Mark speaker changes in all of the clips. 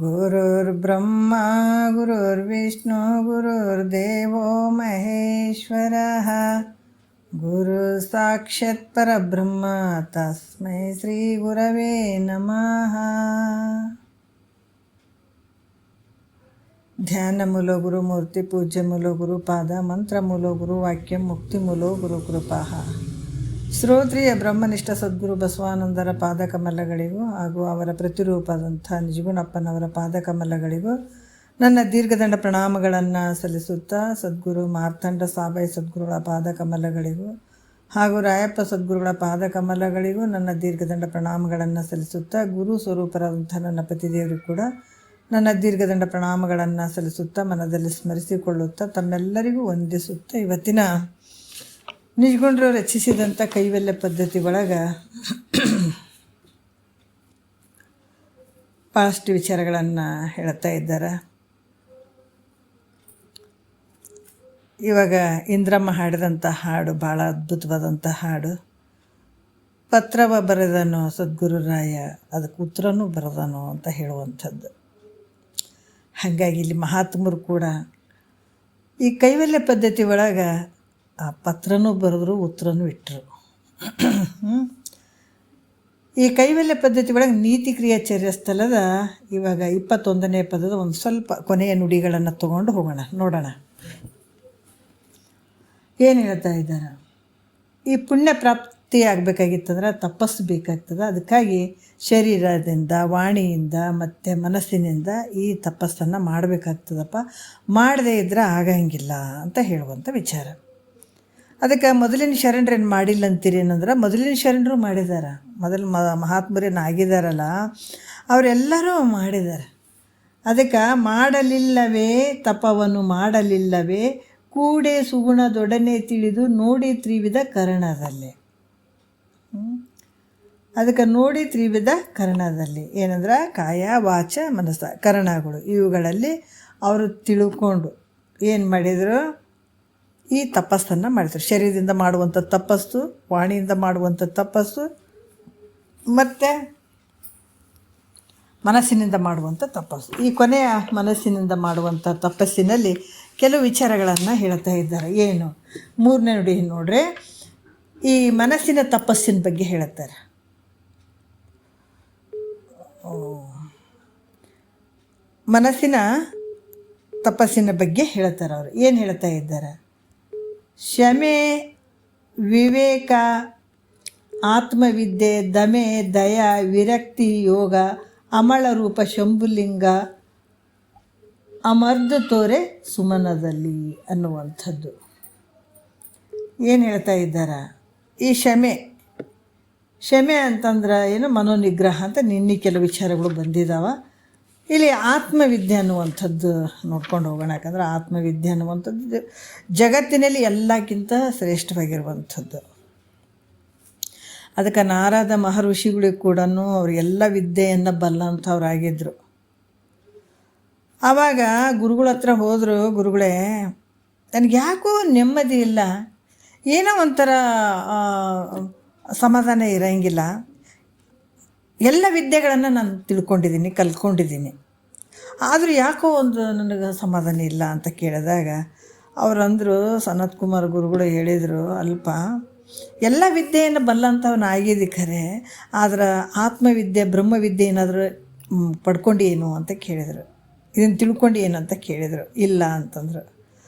Speaker 1: ಗುರುರ್ಬ್ರಹ್ಮ ಗುರುರ್ವಿಷ್ಣು ಗುರುರ್ದೇವೋ ಮಹೇಶ್ವರಃ ಗುರು ಸಾಕ್ಷಾತ್ ಪರಬ್ರಹ್ಮ ತಸ್ಮೈ ಶ್ರೀ ಗುರವೇ ನಮಃ. ಧ್ಯಾನ ಮೂಲ ಗುರುಮೂರ್ತಿ ಪೂಜ್ಯ ಮೂಲ ಗುರುಪಾದ ಮಂತ್ರ ಮೂಲ ಗುರು ವಾಕ್ಯ ಮುಕ್ತಿ ಮೂಲ ಗುರು ಕೃಪಾಹ. ಶ್ರೋತ್ರಿಯ ಬ್ರಹ್ಮನಿಷ್ಠ ಸದ್ಗುರು ಬಸವಾನಂದರ ಪಾದಕಮಲಗಳಿಗೂ ಹಾಗೂ ಅವರ ಪ್ರತಿರೂಪದಂಥ ನಿಜಗುಣಪ್ಪನವರ ಪಾದಕಮಲಗಳಿಗೂ ನನ್ನ ದೀರ್ಘದಂಡ ಪ್ರಣಾಮಗಳನ್ನು ಸಲ್ಲಿಸುತ್ತಾ, ಸದ್ಗುರು ಮಾರ್ತಂಡ ಸಾಬಾಯಿ ಸದ್ಗುರುಗಳ ಪಾದಕಮಲಗಳಿಗೂ ಹಾಗೂ ರಾಯಪ್ಪ ಸದ್ಗುರುಗಳ ಪಾದಕಮಲಗಳಿಗೂ ನನ್ನ ದೀರ್ಘದಂಡ ಪ್ರಣಾಮಗಳನ್ನು ಸಲ್ಲಿಸುತ್ತಾ, ಗುರು ಸ್ವರೂಪರಾದಂಥ ನನ್ನ ಪತಿದೇವರಿಗೂ ಕೂಡ ನನ್ನ ದೀರ್ಘದಂಡ ಪ್ರಣಾಮಗಳನ್ನು ಸಲ್ಲಿಸುತ್ತಾ, ಮನದಲ್ಲಿ ಸ್ಮರಿಸಿಕೊಳ್ಳುತ್ತಾ, ತಮ್ಮೆಲ್ಲರಿಗೂ ವಂದಿಸುತ್ತಾ, ಇವತ್ತಿನ ನಿಜಗುಣರು ರಚಿಸಿದಂಥ ಕೈವಲ್ಯ ಪದ್ಧತಿ ಒಳಗೆ ಭಾಳಷ್ಟು ವಿಚಾರಗಳನ್ನು ಹೇಳ್ತಾ ಇದ್ದಾರೆ. ಇವಾಗ ಇಂದ್ರಮ್ಮ ಹಾಡಿದಂಥ ಹಾಡು ಭಾಳ ಅದ್ಭುತವಾದಂಥ ಹಾಡು. ಪತ್ರವ ಬರೆದನು ಸದ್ಗುರುರಾಯ, ಅದಕ್ಕೆ ಉತ್ತರನೂ ಬರೆದನು ಅಂತ ಹೇಳುವಂಥದ್ದು. ಹಾಗಾಗಿ ಇಲ್ಲಿ ಮಹಾತ್ಮರು ಕೂಡ ಈ ಕೈವಲ್ಯ ಪದ್ಧತಿ ಒಳಗೆ ಆ ಪತ್ರನೂ ಬರೆದ್ರು, ಉತ್ತರನೂ ಇಟ್ಟರು. ಈ ಕೈವಲ್ಯ ಪದ್ಧತಿ ಒಳಗೆ ನೀತಿ ಕ್ರಿಯಾಚರ್ಯ ಸ್ಥಳದ ಇವಾಗ 21ನೇ ಪದದ ಒಂದು ಸ್ವಲ್ಪ ಕೊನೆಯ ನುಡಿಗಳನ್ನು ತೊಗೊಂಡು ಹೋಗೋಣ, ನೋಡೋಣ ಏನು ಹೇಳ್ತಾ ಇದ್ದಾರೆ. ಈ ಪುಣ್ಯ ಪ್ರಾಪ್ತಿ ಆಗಬೇಕಾಗಿತ್ತಂದ್ರೆ ತಪಸ್ಸು ಬೇಕಾಗ್ತದೆ. ಅದಕ್ಕಾಗಿ ಶರೀರದಿಂದ, ವಾಣಿಯಿಂದ ಮತ್ತು ಮನಸ್ಸಿನಿಂದ ಈ ತಪಸ್ಸನ್ನು ಮಾಡಬೇಕಾಗ್ತದಪ್ಪ. ಮಾಡದೇ ಇದ್ದರೆ ಆಗಂಗಿಲ್ಲ ಅಂತ ಹೇಳುವಂಥ ವಿಚಾರ. ಅದಕ್ಕೆ ಮೊದಲಿನ ಶರಣರೇನು ಮಾಡಿಲ್ಲ ಅಂತೀರಿ ಏನಂದ್ರೆ, ಮೊದಲಿನ ಶರಣರು ಮಾಡಿದ್ದಾರೆ. ಮೊದಲು ಮಹಾತ್ಮರೇನು ಆಗಿದ್ದಾರಲ್ಲ ಅವರೆಲ್ಲರೂ ಮಾಡಿದ್ದಾರೆ. ಅದಕ್ಕೆ ಮಾಡಲಿಲ್ಲವೇ ತಪವನ್ನು ಮಾಡಲಿಲ್ಲವೇ ಕೂಡೆ ಸುಗುಣದೊಡನೆ ತಿಳಿದು ನೋಡಿ ತ್ರಿವಿಧ ಕರಣದಲ್ಲಿ. ಅದಕ್ಕೆ ನೋಡಿ ತ್ರಿವಿಧ ಕರಣದಲ್ಲಿ ಏನಂದ್ರೆ ಕಾಯ ವಾಚ ಮನಸ್ಸ ಕರಣಗಳು, ಇವುಗಳಲ್ಲಿ ಅವರು ತಿಳ್ಕೊಂಡು ಏನು ಮಾಡಿದರು, ಈ ತಪಸ್ಸನ್ನು ಮಾಡಿದ್ರು. ಶರೀರದಿಂದ ಮಾಡುವಂಥ ತಪಸ್ಸು, ವಾಣಿಯಿಂದ ಮಾಡುವಂಥ ತಪಸ್ಸು ಮತ್ತು ಮನಸ್ಸಿನಿಂದ ಮಾಡುವಂಥ ತಪಸ್ಸು. ಈ ಕೊನೆಯ ಮನಸ್ಸಿನಿಂದ ಮಾಡುವಂಥ ತಪಸ್ಸಿನಲ್ಲಿ ಕೆಲವು ವಿಚಾರಗಳನ್ನು ಹೇಳ್ತಾ ಇದ್ದಾರೆ. ಏನು 3ನೇ ನುಡಿ ನೋಡ್ರಿ, ಈ ಮನಸ್ಸಿನ ತಪಸ್ಸಿನ ಬಗ್ಗೆ ಹೇಳ್ತಾರೆ. ಮನಸ್ಸಿನ ತಪಸ್ಸಿನ ಬಗ್ಗೆ ಹೇಳ್ತಾರೆ. ಅವರು ಏನು ಹೇಳ್ತಾ ಇದ್ದಾರೆ, ಶಮೆ, ವಿವೇಕ, ಆತ್ಮವಿದ್ಯೆ, ದಮೆ, ದಯ, ವಿರಕ್ತಿ, ಯೋಗ, ಅಮಳ ರೂಪ ಶಂಭುಲಿಂಗ, ಅಮರ್ಧ ತೋರೆ ಸುಮನದಲ್ಲಿ ಅನ್ನುವಂಥದ್ದು ಏನು ಹೇಳ್ತಾ ಇದ್ದಾರೆ. ಈ ಶಮೆ ಅಂತಂದ್ರೆ ಏನು, ಮನೋನಿಗ್ರಹ ಅಂತ ನಿನ್ನೆ ಕೆಲವು ವಿಚಾರಗಳು ಬಂದಿದ್ದಾವೆ. ಇಲ್ಲಿ ಆತ್ಮವಿದ್ಯೆ ಅನ್ನುವಂಥದ್ದು ನೋಡ್ಕೊಂಡು ಹೋಗೋಣ. ಯಾಕಂದ್ರೆ ಆತ್ಮವಿದ್ಯೆ ಅನ್ನುವಂಥದ್ದು ಜಗತ್ತಿನಲ್ಲಿ ಎಲ್ಲಕ್ಕಿಂತ ಶ್ರೇಷ್ಠವಾಗಿರುವಂಥದ್ದು. ಅದಕ್ಕೆ ನಾರದ ಮಹರ್ಷಿಗಳಿಗೆ ಕೂಡ ಅವರಿಗೆಲ್ಲ ವಿದ್ಯೆಯನ್ನು ಬಲ್ಲಂಥವ್ರಾಗಿದ್ದರು. ಆವಾಗ ಗುರುಗಳ ಹತ್ರ ಹೋದರು. ಗುರುಗಳೇ, ನನಗೆ ಯಾಕೋ ನೆಮ್ಮದಿ ಇಲ್ಲ, ಏನೋ ಒಂಥರ ಸಮಾಧಾನ ಇರೋಂಗಿಲ್ಲ. ಎಲ್ಲ ವಿದ್ಯೆಗಳನ್ನು ನಾನು ತಿಳ್ಕೊಂಡಿದ್ದೀನಿ, ಕಲ್ತ್ಕೊಂಡಿದ್ದೀನಿ, ಆದರೂ ಯಾಕೋ ಒಂದು ನನಗೆ ಸಮಾಧಾನ ಇಲ್ಲ ಅಂತ ಕೇಳಿದಾಗ ಅವರಂದರು, ಸನತ್ ಕುಮಾರ್ ಗುರುಗಳು ಹೇಳಿದರು, ಅಲ್ಪ ಎಲ್ಲ ವಿದ್ಯೆಯನ್ನು ಬಲ್ಲಂಥವನ್ನ ಆಗಿದ್ದಿ ಖರೆ, ಆದ್ರೆ ಆತ್ಮವಿದ್ಯೆ ಬ್ರಹ್ಮವಿದ್ಯೆ ಏನಾದರೂ ಪಡ್ಕೊಂಡು ಏನು ಅಂತ ಕೇಳಿದರು. ಇದನ್ನು ತಿಳ್ಕೊಂಡು ಏನು ಅಂತ ಕೇಳಿದರು. ಇಲ್ಲ ಅಂತಂದರು.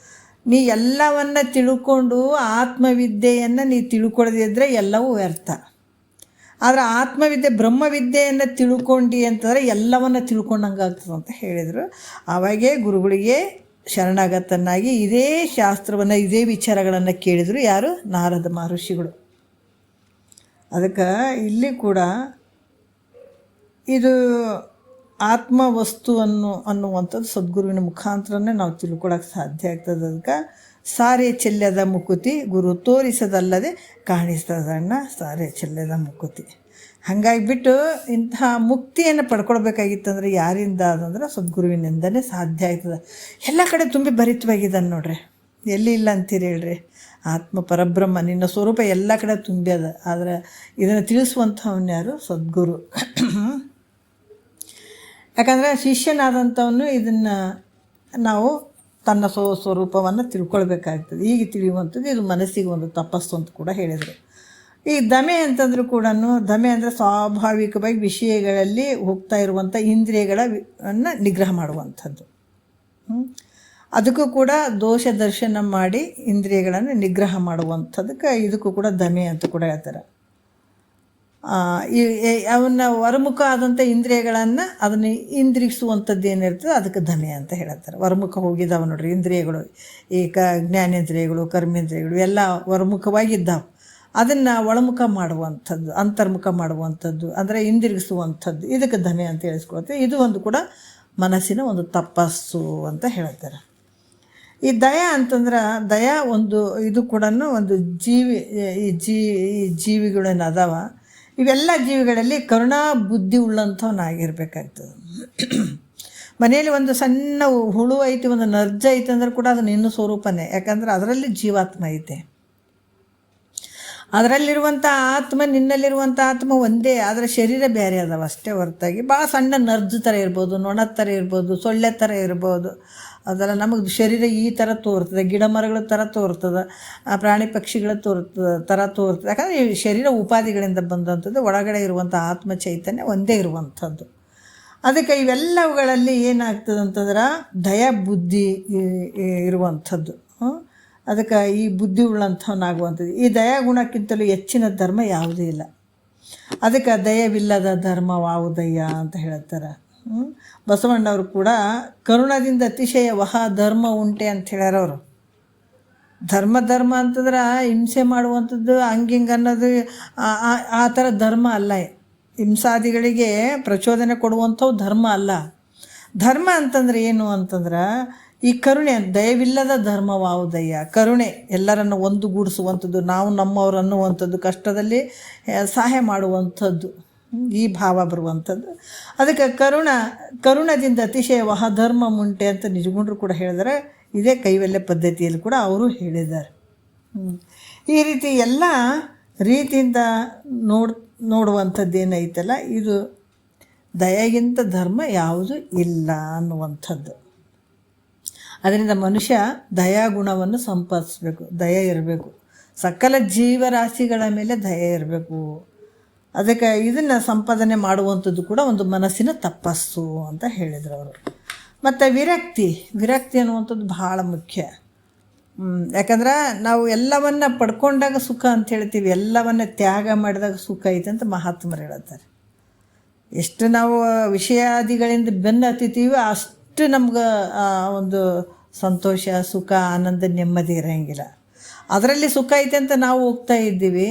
Speaker 1: ನೀ ಎಲ್ಲವನ್ನು ತಿಳ್ಕೊಂಡು ಆತ್ಮವಿದ್ಯೆಯನ್ನು ನೀ ತಿಳ್ಕೊಳ್ಳದಿದ್ದರೆ ಎಲ್ಲವೂ ವ್ಯರ್ಥ. ಆದರೆ ಆತ್ಮವಿದ್ಯೆ ಬ್ರಹ್ಮವಿದ್ಯೆಯನ್ನು ತಿಳ್ಕೊಂಡು ಅಂತಂದರೆ ಎಲ್ಲವನ್ನು ತಿಳ್ಕೊಂಡಂಗೆ ಆಗ್ತದೆ ಅಂತ ಹೇಳಿದರು. ಆವಾಗೇ ಗುರುಗಳಿಗೆ ಶರಣಾಗತನಾಗಿ ಇದೇ ಶಾಸ್ತ್ರವನ್ನು, ಇದೇ ವಿಚಾರಗಳನ್ನು ಕೇಳಿದರು. ಯಾರು? ನಾರದ ಮಹರ್ಷಿಗಳು. ಅದಕ್ಕೆ ಇಲ್ಲಿ ಕೂಡ ಇದು ಆತ್ಮವಸ್ತು ಅನ್ನುವಂಥದ್ದು ಸದ್ಗುರುವಿನ ಮುಖಾಂತರನೇ ನಾವು ತಿಳ್ಕೊಳ್ಳೋಕೆ ಸಾಧ್ಯ ಆಗ್ತದೆ. ಅದಕ್ಕೆ ಸಾರೆ ಚೆಲ್ಲದ ಮುಕುತಿ ಗುರು ತೋರಿಸದಲ್ಲದೆ ಕಾಣಿಸ್ತದಣ್ಣ, ಸಾರೆ ಚೆಲ್ಲದ ಮುಕುತಿ. ಹಾಗಾಗಿಬಿಟ್ಟು ಇಂತಹ ಮುಕ್ತಿಯನ್ನು ಪಡ್ಕೊಳ್ಬೇಕಾಗಿತ್ತಂದ್ರೆ ಯಾರಿಂದ ಅದಂದ್ರೆ ಸದ್ಗುರುವಿನಿಂದನೇ ಸಾಧ್ಯ ಆಗ್ತದೆ. ಎಲ್ಲ ಕಡೆ ತುಂಬಿ ಭರಿತವಾಗಿದ್ದಾನೆ ನೋಡ್ರಿ. ಎಲ್ಲಿ ಇಲ್ಲ ಅಂತೀರಿ ಹೇಳ್ರಿ. ಆತ್ಮ ಪರಬ್ರಹ್ಮ ನಿನ್ನ ಸ್ವರೂಪ ಎಲ್ಲ ಕಡೆ ತುಂಬ್ಯದ. ಆದರೆ ಇದನ್ನು ತಿಳಿಸುವಂಥವನ್ನ ಯಾರು? ಸದ್ಗುರು. ಯಾಕಂದರೆ ಶಿಷ್ಯನಾದಂಥವನು ಇದನ್ನು ನಾವು ತನ್ನ ಸ್ವರೂಪವನ್ನು ತಿಳ್ಕೊಳ್ಬೇಕಾಗ್ತದೆ. ಈಗ ತಿಳಿಯುವಂಥದ್ದು ಇದು ಮನಸ್ಸಿಗೆ ಒಂದು ತಪಸ್ಸು ಅಂತ ಕೂಡ ಹೇಳಿದರು. ಈ ದಮೆ ಅಂತಂದರೂ ಕೂಡ, ದಮೆ ಅಂದರೆ ಸ್ವಾಭಾವಿಕವಾಗಿ ವಿಷಯಗಳಲ್ಲಿ ಹೋಗ್ತಾ ಇರುವಂಥ ಇಂದ್ರಿಯಗಳನ್ನು ನಿಗ್ರಹ ಮಾಡುವಂಥದ್ದು. ಅದಕ್ಕೂ ಕೂಡ ದೋಷ ದರ್ಶನ ಮಾಡಿ ಇಂದ್ರಿಯಗಳನ್ನು ನಿಗ್ರಹ ಮಾಡುವಂಥದ್ದಕ್ಕೆ ಇದಕ್ಕೂ ಕೂಡ ದಮೆ ಅಂತ ಕೂಡ ಹೇಳ್ತಾರೆ. ಅವನ್ನ ಹೊರಮುಖ ಆದಂಥ ಇಂದ್ರಿಯಗಳನ್ನು ಅದನ್ನು ಹಿಂದಿರುಗಿಸುವಂಥದ್ದು ಏನಿರ್ತದೆ ಅದಕ್ಕೆ ದಮೆ ಅಂತ ಹೇಳ್ತಾರೆ. ಹೊರಮುಖ ಹೋಗಿದ್ದಾವೆ ನೋಡ್ರಿ ಇಂದ್ರಿಯಗಳು, ಈ ಜ್ಞಾನೇಂದ್ರಿಯಗಳು, ಕರ್ಮೇಂದ್ರಿಯಗಳು ಎಲ್ಲ ಹೊರಮುಖವಾಗಿದ್ದಾವೆ. ಅದನ್ನು ಒಳಮುಖ ಮಾಡುವಂಥದ್ದು, ಅಂತರ್ಮುಖ ಮಾಡುವಂಥದ್ದು, ಅಂದರೆ ಹಿಂದಿರುಗಿಸುವಂಥದ್ದು, ಇದಕ್ಕೆ ದಮೆ ಅಂತ ಹೇಳಿಸ್ಕೊಳ್ತೇವೆ. ಇದು ಒಂದು ಕೂಡ ಮನಸ್ಸಿನ ಒಂದು ತಪಸ್ಸು ಅಂತ ಹೇಳ್ತಾರೆ. ಈ ದಯ ಅಂತಂದ್ರೆ, ದಯ ಒಂದು ಇದು ಕೂಡ ಒಂದು ಜೀವಿ, ಈ ಜೀವಿಗಳೇನು ಅದಾವ ಇವೆಲ್ಲ ಜೀವಿಗಳಲ್ಲಿ ಕರುಣಾ ಬುದ್ಧಿ ಉಳ್ಳಂಥವನ್ನಾಗಿರ್ಬೇಕಾಗ್ತದೆ. ಮನೆಯಲ್ಲಿ ಒಂದು ಸಣ್ಣ ಹುಳು ಐತಿ, ಒಂದು ನರ್ಜ ಐತೆ ಅಂದ್ರೆ ಕೂಡ ಅದು ನಿನ್ನ ಸ್ವರೂಪನೇ. ಯಾಕಂದ್ರೆ ಅದರಲ್ಲಿ ಜೀವಾತ್ಮ ಐತೆ. ಅದರಲ್ಲಿರುವಂಥ ಆತ್ಮ ನಿನ್ನಲ್ಲಿರುವಂಥ ಆತ್ಮ ಒಂದೇ, ಆದರೆ ಶರೀರ ಬೇರೆ ಅದಾವ ಅಷ್ಟೇ ಹೊರತಾಗಿ. ಭಾಳ ಸಣ್ಣ ನರ್ಜು ಥರ ಇರ್ಬೋದು, ನೊಣದ ಥರ ಇರ್ಬೋದು, ಸೊಳ್ಳೆ ಥರ ಇರ್ಬೋದು. ಅದೆಲ್ಲ ನಮಗೆ ಶರೀರ ಈ ಥರ ತೋರ್ತದೆ, ಗಿಡ ಮರಗಳ ಥರ ತೋರ್ತದೆ, ಪ್ರಾಣಿ ಪಕ್ಷಿಗಳ ಥರ ತೋರ್ತದೆ. ಯಾಕಂದರೆ ಈ ಶರೀರ ಉಪಾಧಿಗಳಿಂದ ಬಂದಂಥದ್ದು, ಒಳಗಡೆ ಇರುವಂಥ ಆತ್ಮ ಚೈತನ್ಯ ಒಂದೇ ಇರುವಂಥದ್ದು. ಅದಕ್ಕೆ ಇವೆಲ್ಲವುಗಳಲ್ಲಿ ಏನಾಗ್ತದೆ ಅಂತಂದ್ರೆ ದಯ ಬುದ್ಧಿ ಇರುವಂಥದ್ದು. ಅದಕ್ಕೆ ಈ ಬುದ್ಧಿ ಉಳ್ಳಂಥವನ್ನಾಗುವಂಥದ್ದು. ಈ ದಯಾಗುಣಕ್ಕಿಂತಲೂ ಹೆಚ್ಚಿನ ಧರ್ಮ ಯಾವುದೂ ಇಲ್ಲ. ಅದಕ್ಕೆ ದಯವಿಲ್ಲದ ಧರ್ಮವಾವುದಯ್ಯ ಅಂತ ಹೇಳ್ತಾರೆ. ಬಸವಣ್ಣವರು ಕೂಡ ಕರುಣದಿಂದ ಅತಿಶಯ ವಹ ಧರ್ಮ ಉಂಟೆ ಅಂತ ಹೇಳ್ಯಾರ ಅವರು. ಧರ್ಮ ಅಂತಂದ್ರೆ ಹಿಂಸೆ ಮಾಡುವಂಥದ್ದು, ಹಂಗಿಂಗೆ ಅನ್ನೋದು ಆ ಥರ ಧರ್ಮ ಅಲ್ಲ. ಹಿಂಸಾದಿಗಳಿಗೆ ಪ್ರಚೋದನೆ ಕೊಡುವಂಥವು ಧರ್ಮ ಅಲ್ಲ. ಧರ್ಮ ಅಂತಂದ್ರೆ ಏನು ಅಂತಂದ್ರೆ ಈ ಕರುಣೆ, ದಯವಿಲ್ಲದ ಧರ್ಮವಾವುದಯ್ಯ. ಕರುಣೆ, ಎಲ್ಲರನ್ನು ಒಂದುಗೂಡಿಸುವಂಥದ್ದು, ನಾವು ನಮ್ಮವರು ಅನ್ನುವಂಥದ್ದು, ಕಷ್ಟದಲ್ಲಿ ಸಹಾಯ ಮಾಡುವಂಥದ್ದು, ಈ ಭಾವ ಬರುವಂಥದ್ದು. ಅದಕ್ಕೆ ಕರುಣದಿಂದ ಅತಿಶಯ ವಹ ಧರ್ಮ ಮುಂಟೆ ಅಂತ ನಿಜಗುಂಡ್ರು ಕೂಡ ಹೇಳಿದರೆ, ಇದೇ ಕೈವಲ್ಯ ಪದ್ಧತಿಯಲ್ಲಿ ಕೂಡ ಅವರು ಹೇಳಿದ್ದಾರೆ. ಈ ರೀತಿ ಎಲ್ಲ ರೀತಿಯಿಂದ ನೋಡುವಂಥದ್ದು ಏನೈತಲ್ಲ, ಇದು ದಯೆಗಿಂತ ಧರ್ಮ ಯಾವುದು ಇಲ್ಲ ಅನ್ನುವಂಥದ್ದು. ಅದರಿಂದ ಮನುಷ್ಯ ದಯಾಗುಣವನ್ನು ಸಂಪಾದಿಸಬೇಕು, ದಯೆ ಇರಬೇಕು. ಸಕಲ ಜೀವರಾಶಿಗಳ ಮೇಲೆ ದಯೆ ಇರಬೇಕು. ಅದಕ್ಕೆ ಇದನ್ನು ಸಂಪಾದನೆ ಮಾಡುವಂಥದ್ದು ಕೂಡ ಒಂದು ಮನಸ್ಸಿನ ತಪಸ್ಸು ಅಂತ ಹೇಳಿದರು ಅವರು. ಮತ್ತು ವಿರಕ್ತಿ ಅನ್ನುವಂಥದ್ದು ಭಾಳ ಮುಖ್ಯ. ಯಾಕಂದ್ರೆ ನಾವು ಎಲ್ಲವನ್ನು ಪಡ್ಕೊಂಡಾಗ ಸುಖ ಅಂತ ಹೇಳ್ತೀವಿ, ಎಲ್ಲವನ್ನು ತ್ಯಾಗ ಮಾಡಿದಾಗ ಸುಖ ಐತೆ ಅಂತ ಮಹಾತ್ಮರು ಹೇಳ್ತಾರೆ. ಎಷ್ಟು ನಾವು ವಿಷಯಾದಿಗಳಿಂದ ಬೆನ್ನು ಹತ್ತಿತೀವಿ ಅಷ್ಟು ನಮ್ಗೆ ಒಂದು ಸಂತೋಷ, ಸುಖ, ಆನಂದ, ನೆಮ್ಮದಿ ಇರೋಂಗಿಲ್ಲ. ಅದರಲ್ಲಿ ಸುಖ ಐತೆ ಅಂತ ನಾವು ಹೋಗ್ತಾ ಇದ್ದೀವಿ.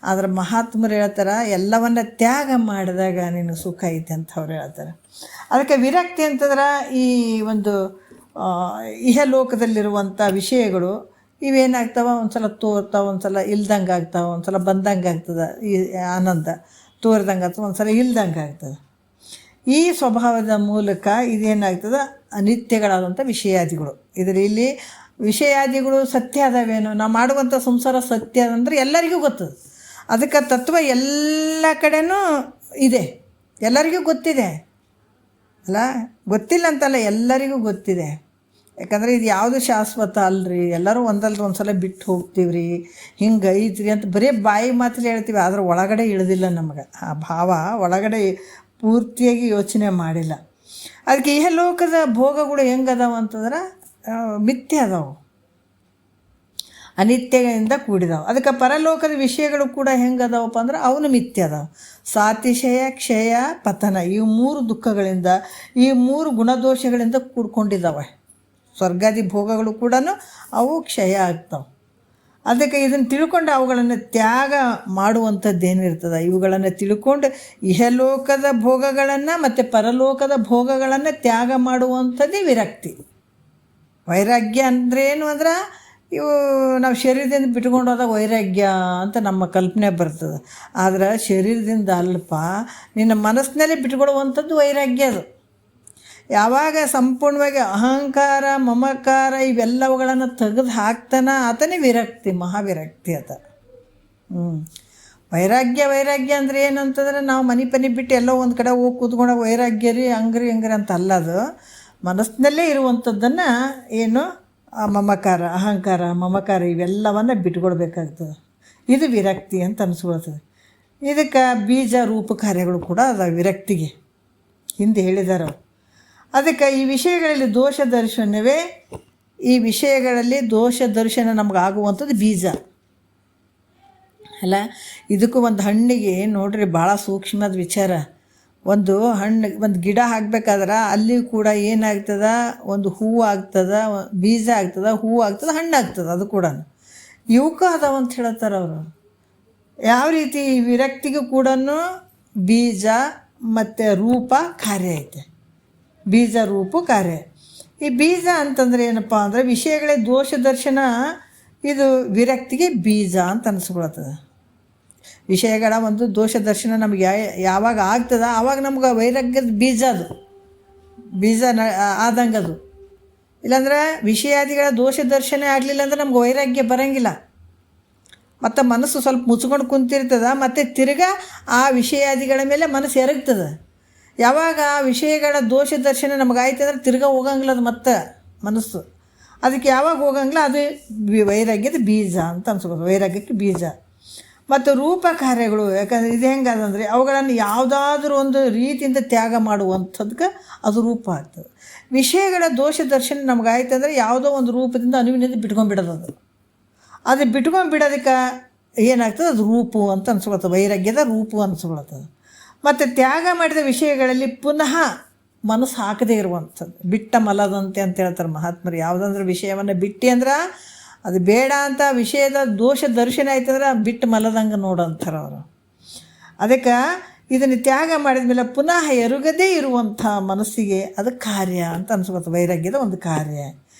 Speaker 1: ಆದರೆ ಮಹಾತ್ಮರು ಹೇಳ್ತಾರೆ ಎಲ್ಲವನ್ನ ತ್ಯಾಗ ಮಾಡಿದಾಗ ನಿನಗೆ ಸುಖ ಐತೆ ಅಂತ ಅವ್ರು ಹೇಳ್ತಾರೆ. ಅದಕ್ಕೆ ವಿರಕ್ತಿ ಅಂತಂದ್ರೆ ಈ ಒಂದು ಇಹಲೋಕದಲ್ಲಿರುವಂಥ ವಿಷಯಗಳು ಇವೇನಾಗ್ತಾವೆ, ಒಂದು ಸಲ ತೋರ್ತಾವೆ, ಒಂದು ಸಲ ಇಲ್ದಂಗೆ ಆಗ್ತಾವೆ, ಒಂದು ಸಲ ಬಂದಂಗೆ ಆಗ್ತದೆ. ಈ ಆನಂದ ತೋರ್ದಂಗೆ ಆಗ್ತದೆ, ಒಂದು ಸಲ ಇಲ್ದಂಗೆ ಆಗ್ತದೆ. ಈ ಸ್ವಭಾವದ ಮೂಲಕ ಇದೇನಾಗ್ತದೆ, ಅನಿತ್ಯಗಳಾದಂಥ ವಿಷಯಾದಿಗಳು. ಇಲ್ಲಿ ವಿಷಯಾದಿಗಳು ಸತ್ಯ ಅದಾವೇನೋ, ನಾವು ಮಾಡುವಂಥ ಸಂಸಾರ ಸತ್ಯ ಅಂದರೆ ಎಲ್ಲರಿಗೂ ಗೊತ್ತದ. ಅದಕ್ಕೆ ತತ್ವ ಎಲ್ಲ ಕಡೆನೂ ಇದೆ, ಎಲ್ಲರಿಗೂ ಗೊತ್ತಿದೆ ಅಲ್ಲ, ಗೊತ್ತಿಲ್ಲ ಅಂತಲ್ಲ, ಎಲ್ಲರಿಗೂ ಗೊತ್ತಿದೆ. ಯಾಕಂದರೆ ಇದು ಯಾವುದು ಶಾಶ್ವತ ಅಲ್ರಿ, ಎಲ್ಲರೂ ಒಂದಲ್ರಿ ಒಂದು ಸಲ ಬಿಟ್ಟು ಹೋಗ್ತೀವಿ ರೀ, ಹಿಂಗೆ ಐತ್ರಿ ಅಂತ ಬರೀ ಬಾಯಿ ಮಾತಲ್ಲಿ ಹೇಳ್ತೀವಿ. ಆದರೆ ಒಳಗಡೆ ಇಳಿದಿಲ್ಲ ನಮಗೆ ಆ ಭಾವ, ಒಳಗಡೆ ಪೂರ್ತಿಯಾಗಿ ಯೋಚನೆ ಮಾಡಿಲ್ಲ. ಅದಕ್ಕೆ ಇಹಲೋಕದ ಭೋಗಗಳು ಹೆಂಗದಾವ ಅಂತಂದ್ರೆ ಮಿಥ್ಯೆ ಅದಾವು, ಅನಿತ್ಯದಿಂದ ಕೂಡಿದಾವೆ. ಅದಕ್ಕೆ ಪರಲೋಕದ ವಿಷಯಗಳು ಕೂಡ ಹೆಂಗದಾವಪ್ಪ ಅಂದ್ರೆ ಅವನು ಮಿಥ್ಯೆ ಅದಾವೆ. ಸಾತಿಶಯ, ಕ್ಷಯ, ಪತನ, ಈ ಮೂರು ದುಃಖಗಳಿಂದ, ಈ ಮೂರು ಗುಣದೋಷಗಳಿಂದ ಕೂಡ್ಕೊಂಡಿದ್ದಾವೆ. ಸ್ವರ್ಗಾದಿ ಭೋಗಗಳು ಕೂಡ ಅವು ಕ್ಷಯ ಆಗ್ತಾವೆ. ಅದಕ್ಕೆ ಇದನ್ನು ತಿಳ್ಕೊಂಡು ಅವುಗಳನ್ನು ತ್ಯಾಗ ಮಾಡುವಂಥದ್ದು ಏನಿರ್ತದೆ, ಇವುಗಳನ್ನು ತಿಳ್ಕೊಂಡು ಇಹಲೋಕದ ಭೋಗಗಳನ್ನು ಮತ್ತು ಪರಲೋಕದ ಭೋಗಗಳನ್ನು ತ್ಯಾಗ ಮಾಡುವಂಥದ್ದೇ ವಿರಕ್ತಿ. ವೈರಾಗ್ಯ ಅಂದ್ರೇನು ಅಂದ್ರೆ ಇವು ನಾವು ಶರೀರದಿಂದ ಬಿಟ್ಕೊಂಡು ಹೋದಾಗ ವೈರಾಗ್ಯ ಅಂತ ನಮ್ಮ ಕಲ್ಪನೆ ಬರ್ತದೆ. ಆದರೆ ಶರೀರದಿಂದ ಅಲ್ಪ, ನಿನ್ನ ಮನಸ್ಸಿನಲ್ಲೇ ಬಿಟ್ಕೊಡುವಂಥದ್ದು ವೈರಾಗ್ಯ. ಅದು ಯಾವಾಗ ಸಂಪೂರ್ಣವಾಗಿ ಅಹಂಕಾರ ಮಮಕಾರ ಇವೆಲ್ಲವುಗಳನ್ನು ತೆಗೆದು ಹಾಕ್ತಾನ ಆತನೇ ವಿರಕ್ತಿ, ಮಹಾವಿರಕ್ತಿ ಆತ. ವೈರಾಗ್ಯ ಅಂದರೆ ಏನಂತಂದ್ರೆ ನಾವು ಮನೆ ಬಿಟ್ಟು ಎಲ್ಲೋ ಒಂದು ಕಡೆ ಹೋಗಿ ಕೂತ್ಕೊಂಡಾಗ ವೈರಾಗ್ಯ ರೀ ಹಂಗ್ರಿ ಅಂತ ಅಲ್ಲ. ಅದು ಮನಸ್ಸಿನಲ್ಲೇ ಇರುವಂಥದ್ದನ್ನು ಏನು ಅಹಂಕಾರ ಮಮಕಾರ ಇವೆಲ್ಲವನ್ನು ಬಿಟ್ಕೊಡ್ಬೇಕಾಗ್ತದೆ. ಇದು ವಿರಕ್ತಿ ಅಂತ ಅನಿಸ್ಕೊಳ್ತದೆ. ಇದಕ್ಕೆ ಬೀಜ ರೂಪ ಕಾರ್ಯಗಳು ಕೂಡ ಅದ ವಿರಕ್ತಿಗೆ ಹಿಂದೆ ಹೇಳಿದ್ದಾರೆ. ಅದಕ್ಕೆ ಈ ವಿಷಯಗಳಲ್ಲಿ ದೋಷ ದರ್ಶನವೇ, ಈ ವಿಷಯಗಳಲ್ಲಿ ದೋಷ ದರ್ಶನ ನಮಗಾಗುವಂಥದ್ದು ಬೀಜ ಅಲ್ಲ. ಇದಕ್ಕೂ ಒಂದು ಹಣ್ಣಿಗೆ ನೋಡ್ರಿ ಭಾಳ ಸೂಕ್ಷ್ಮದ ವಿಚಾರ. ಒಂದು ಹಣ್ಣು, ಒಂದು ಗಿಡ ಹಾಕಬೇಕಾದ್ರೆ ಅಲ್ಲಿ ಕೂಡ ಏನಾಗ್ತದೆ, ಒಂದು ಹೂವು ಆಗ್ತದೆ, ಬೀಜ ಆಗ್ತದೆ, ಹೂವು ಆಗ್ತದೆ, ಹಣ್ಣು ಆಗ್ತದೆ. ಅದು ಕೂಡ ಇವಕ್ಕೂ ಅದಾವ ಅಂತ ಹೇಳ್ತಾರೆ ಅವರು. ಯಾವ ರೀತಿ ವಿರಕ್ತಿಗೂ ಕೂಡ ಬೀಜ ಮತ್ತು ರೂಪ ಕಾರ್ಯ ಐತೆ. ಬೀಜ ರೂಪ ಕಾರ್ಯ. ಈ ಬೀಜ ಅಂತಂದರೆ ಏನಪ್ಪ ಅಂದರೆ ವಿಷಯಗಳೇ ದೋಷ ದರ್ಶನ, ಇದು ವಿರಕ್ತಿಗೆ ಬೀಜ ಅಂತ ಅನಿಸ್ಕೊಳ್ತದೆ. ವಿಷಯಗಳ ಒಂದು ದೋಷ ದರ್ಶನ ನಮಗೆ ಯಾವಾಗ ಆಗ್ತದೆ ಆವಾಗ ನಮ್ಗೆ ವೈರಾಗ್ಯದ ಬೀಜ ಆದಂಗೆ ಅದು. ಇಲ್ಲಾಂದ್ರೆ ವಿಷಯಾದಿಗಳ ದೋಷ ದರ್ಶನ ಆಗಲಿಲ್ಲ ಅಂದ್ರೆ ನಮ್ಗೆ ವೈರಾಗ್ಯ ಬರೋಂಗಿಲ್ಲ. ಮತ್ತು ಮನಸ್ಸು ಸ್ವಲ್ಪ ಮುಚ್ಕೊಂಡು ಕುಂತಿರ್ತದೆ. ಮತ್ತು ತಿರ್ಗಾ ಆ ವಿಷಯಾದಿಗಳ ಮೇಲೆ ಮನಸ್ಸು ಎರಗ್ತದೆ. ಯಾವಾಗ ಆ ವಿಷಯಗಳ ದೋಷ ದರ್ಶನ ನಮಗಾಯ್ತು ಅಂದ್ರೆ ತಿರ್ಗಾ ಹೋಗಂಗಿಲ್ಲ ಅದು ಮತ್ತೆ ಮನಸ್ಸು. ಅದಕ್ಕೆ ಯಾವಾಗ ಹೋಗಂಗಿಲ್ಲ ಅದು ವೈರಾಗ್ಯದ ಬೀಜ ಅಂತ ಅನ್ಸ್ಬೋದು, ವೈರಾಗ್ಯಕ್ಕೆ ಬೀಜ. ಮತ್ತು ರೂಪ ಕಾರ್ಯಗಳು ಯಾಕಂದರೆ ಇದು ಹೆಂಗದಂದರೆ ಅವುಗಳನ್ನು ಯಾವುದಾದ್ರೂ ಒಂದು ರೀತಿಯಿಂದ ತ್ಯಾಗ ಮಾಡುವಂಥದ್ದಕ್ಕೆ ಅದು ರೂಪ ಆಗ್ತದೆ. ವಿಷಯಗಳ ದೋಷ ದರ್ಶನ ನಮಗಾಯ್ತಂದ್ರೆ ಯಾವುದೋ ಒಂದು ರೂಪದಿಂದ ಅನುವಿನಿಂದ ಬಿಟ್ಕೊಂಡ್ಬಿಡೋದು. ಅದು ಬಿಟ್ಕೊಂಡ್ಬಿಡೋದಕ್ಕೆ ಏನಾಗ್ತದೆ, ಅದು ರೂಪು ಅಂತ ಅನ್ಸ್ಕೊಳ್ತದೆ, ವೈರಾಗ್ಯದ ರೂಪು ಅನ್ಸ್ಕೊಳ್ತದೆ. ಮತ್ತು ತ್ಯಾಗ ಮಾಡಿದ ವಿಷಯಗಳಲ್ಲಿ ಪುನಃ ಮನಸ್ಸು ಹಾಕದೇ ಇರುವಂಥದ್ದು, ಬಿಟ್ಟ ಮಲದಂತೆ ಅಂತ ಹೇಳ್ತಾರೆ ಮಹಾತ್ಮರು. ಯಾವುದಂದ್ರೆ ವಿಷಯವನ್ನು ಬಿಟ್ಟು ಅಂದ್ರೆ ಅದು ಬೇಡ ಅಂತ ವಿಷಯದ ದೋಷ ದರ್ಶನ ಆಯ್ತಂದ್ರೆ ಬಿಟ್ಟು ಮಲದಂಗೆ ನೋಡಂತಾರೆ ಅವರು. ಅದಕ್ಕೆ ಇದನ್ನು ತ್ಯಾಗ ಮಾಡಿದ ಮೇಲೆ ಪುನಃ ಎರುಗದೇ ಇರುವಂಥ ಮನಸ್ಸಿಗೆ ಅದು ಕಾರ್ಯ ಅಂತ ಅನ್ಸ್ಕೊಳ್ತದೆ, ವೈರಾಗ್ಯದ ಒಂದು ಕಾರ್ಯ.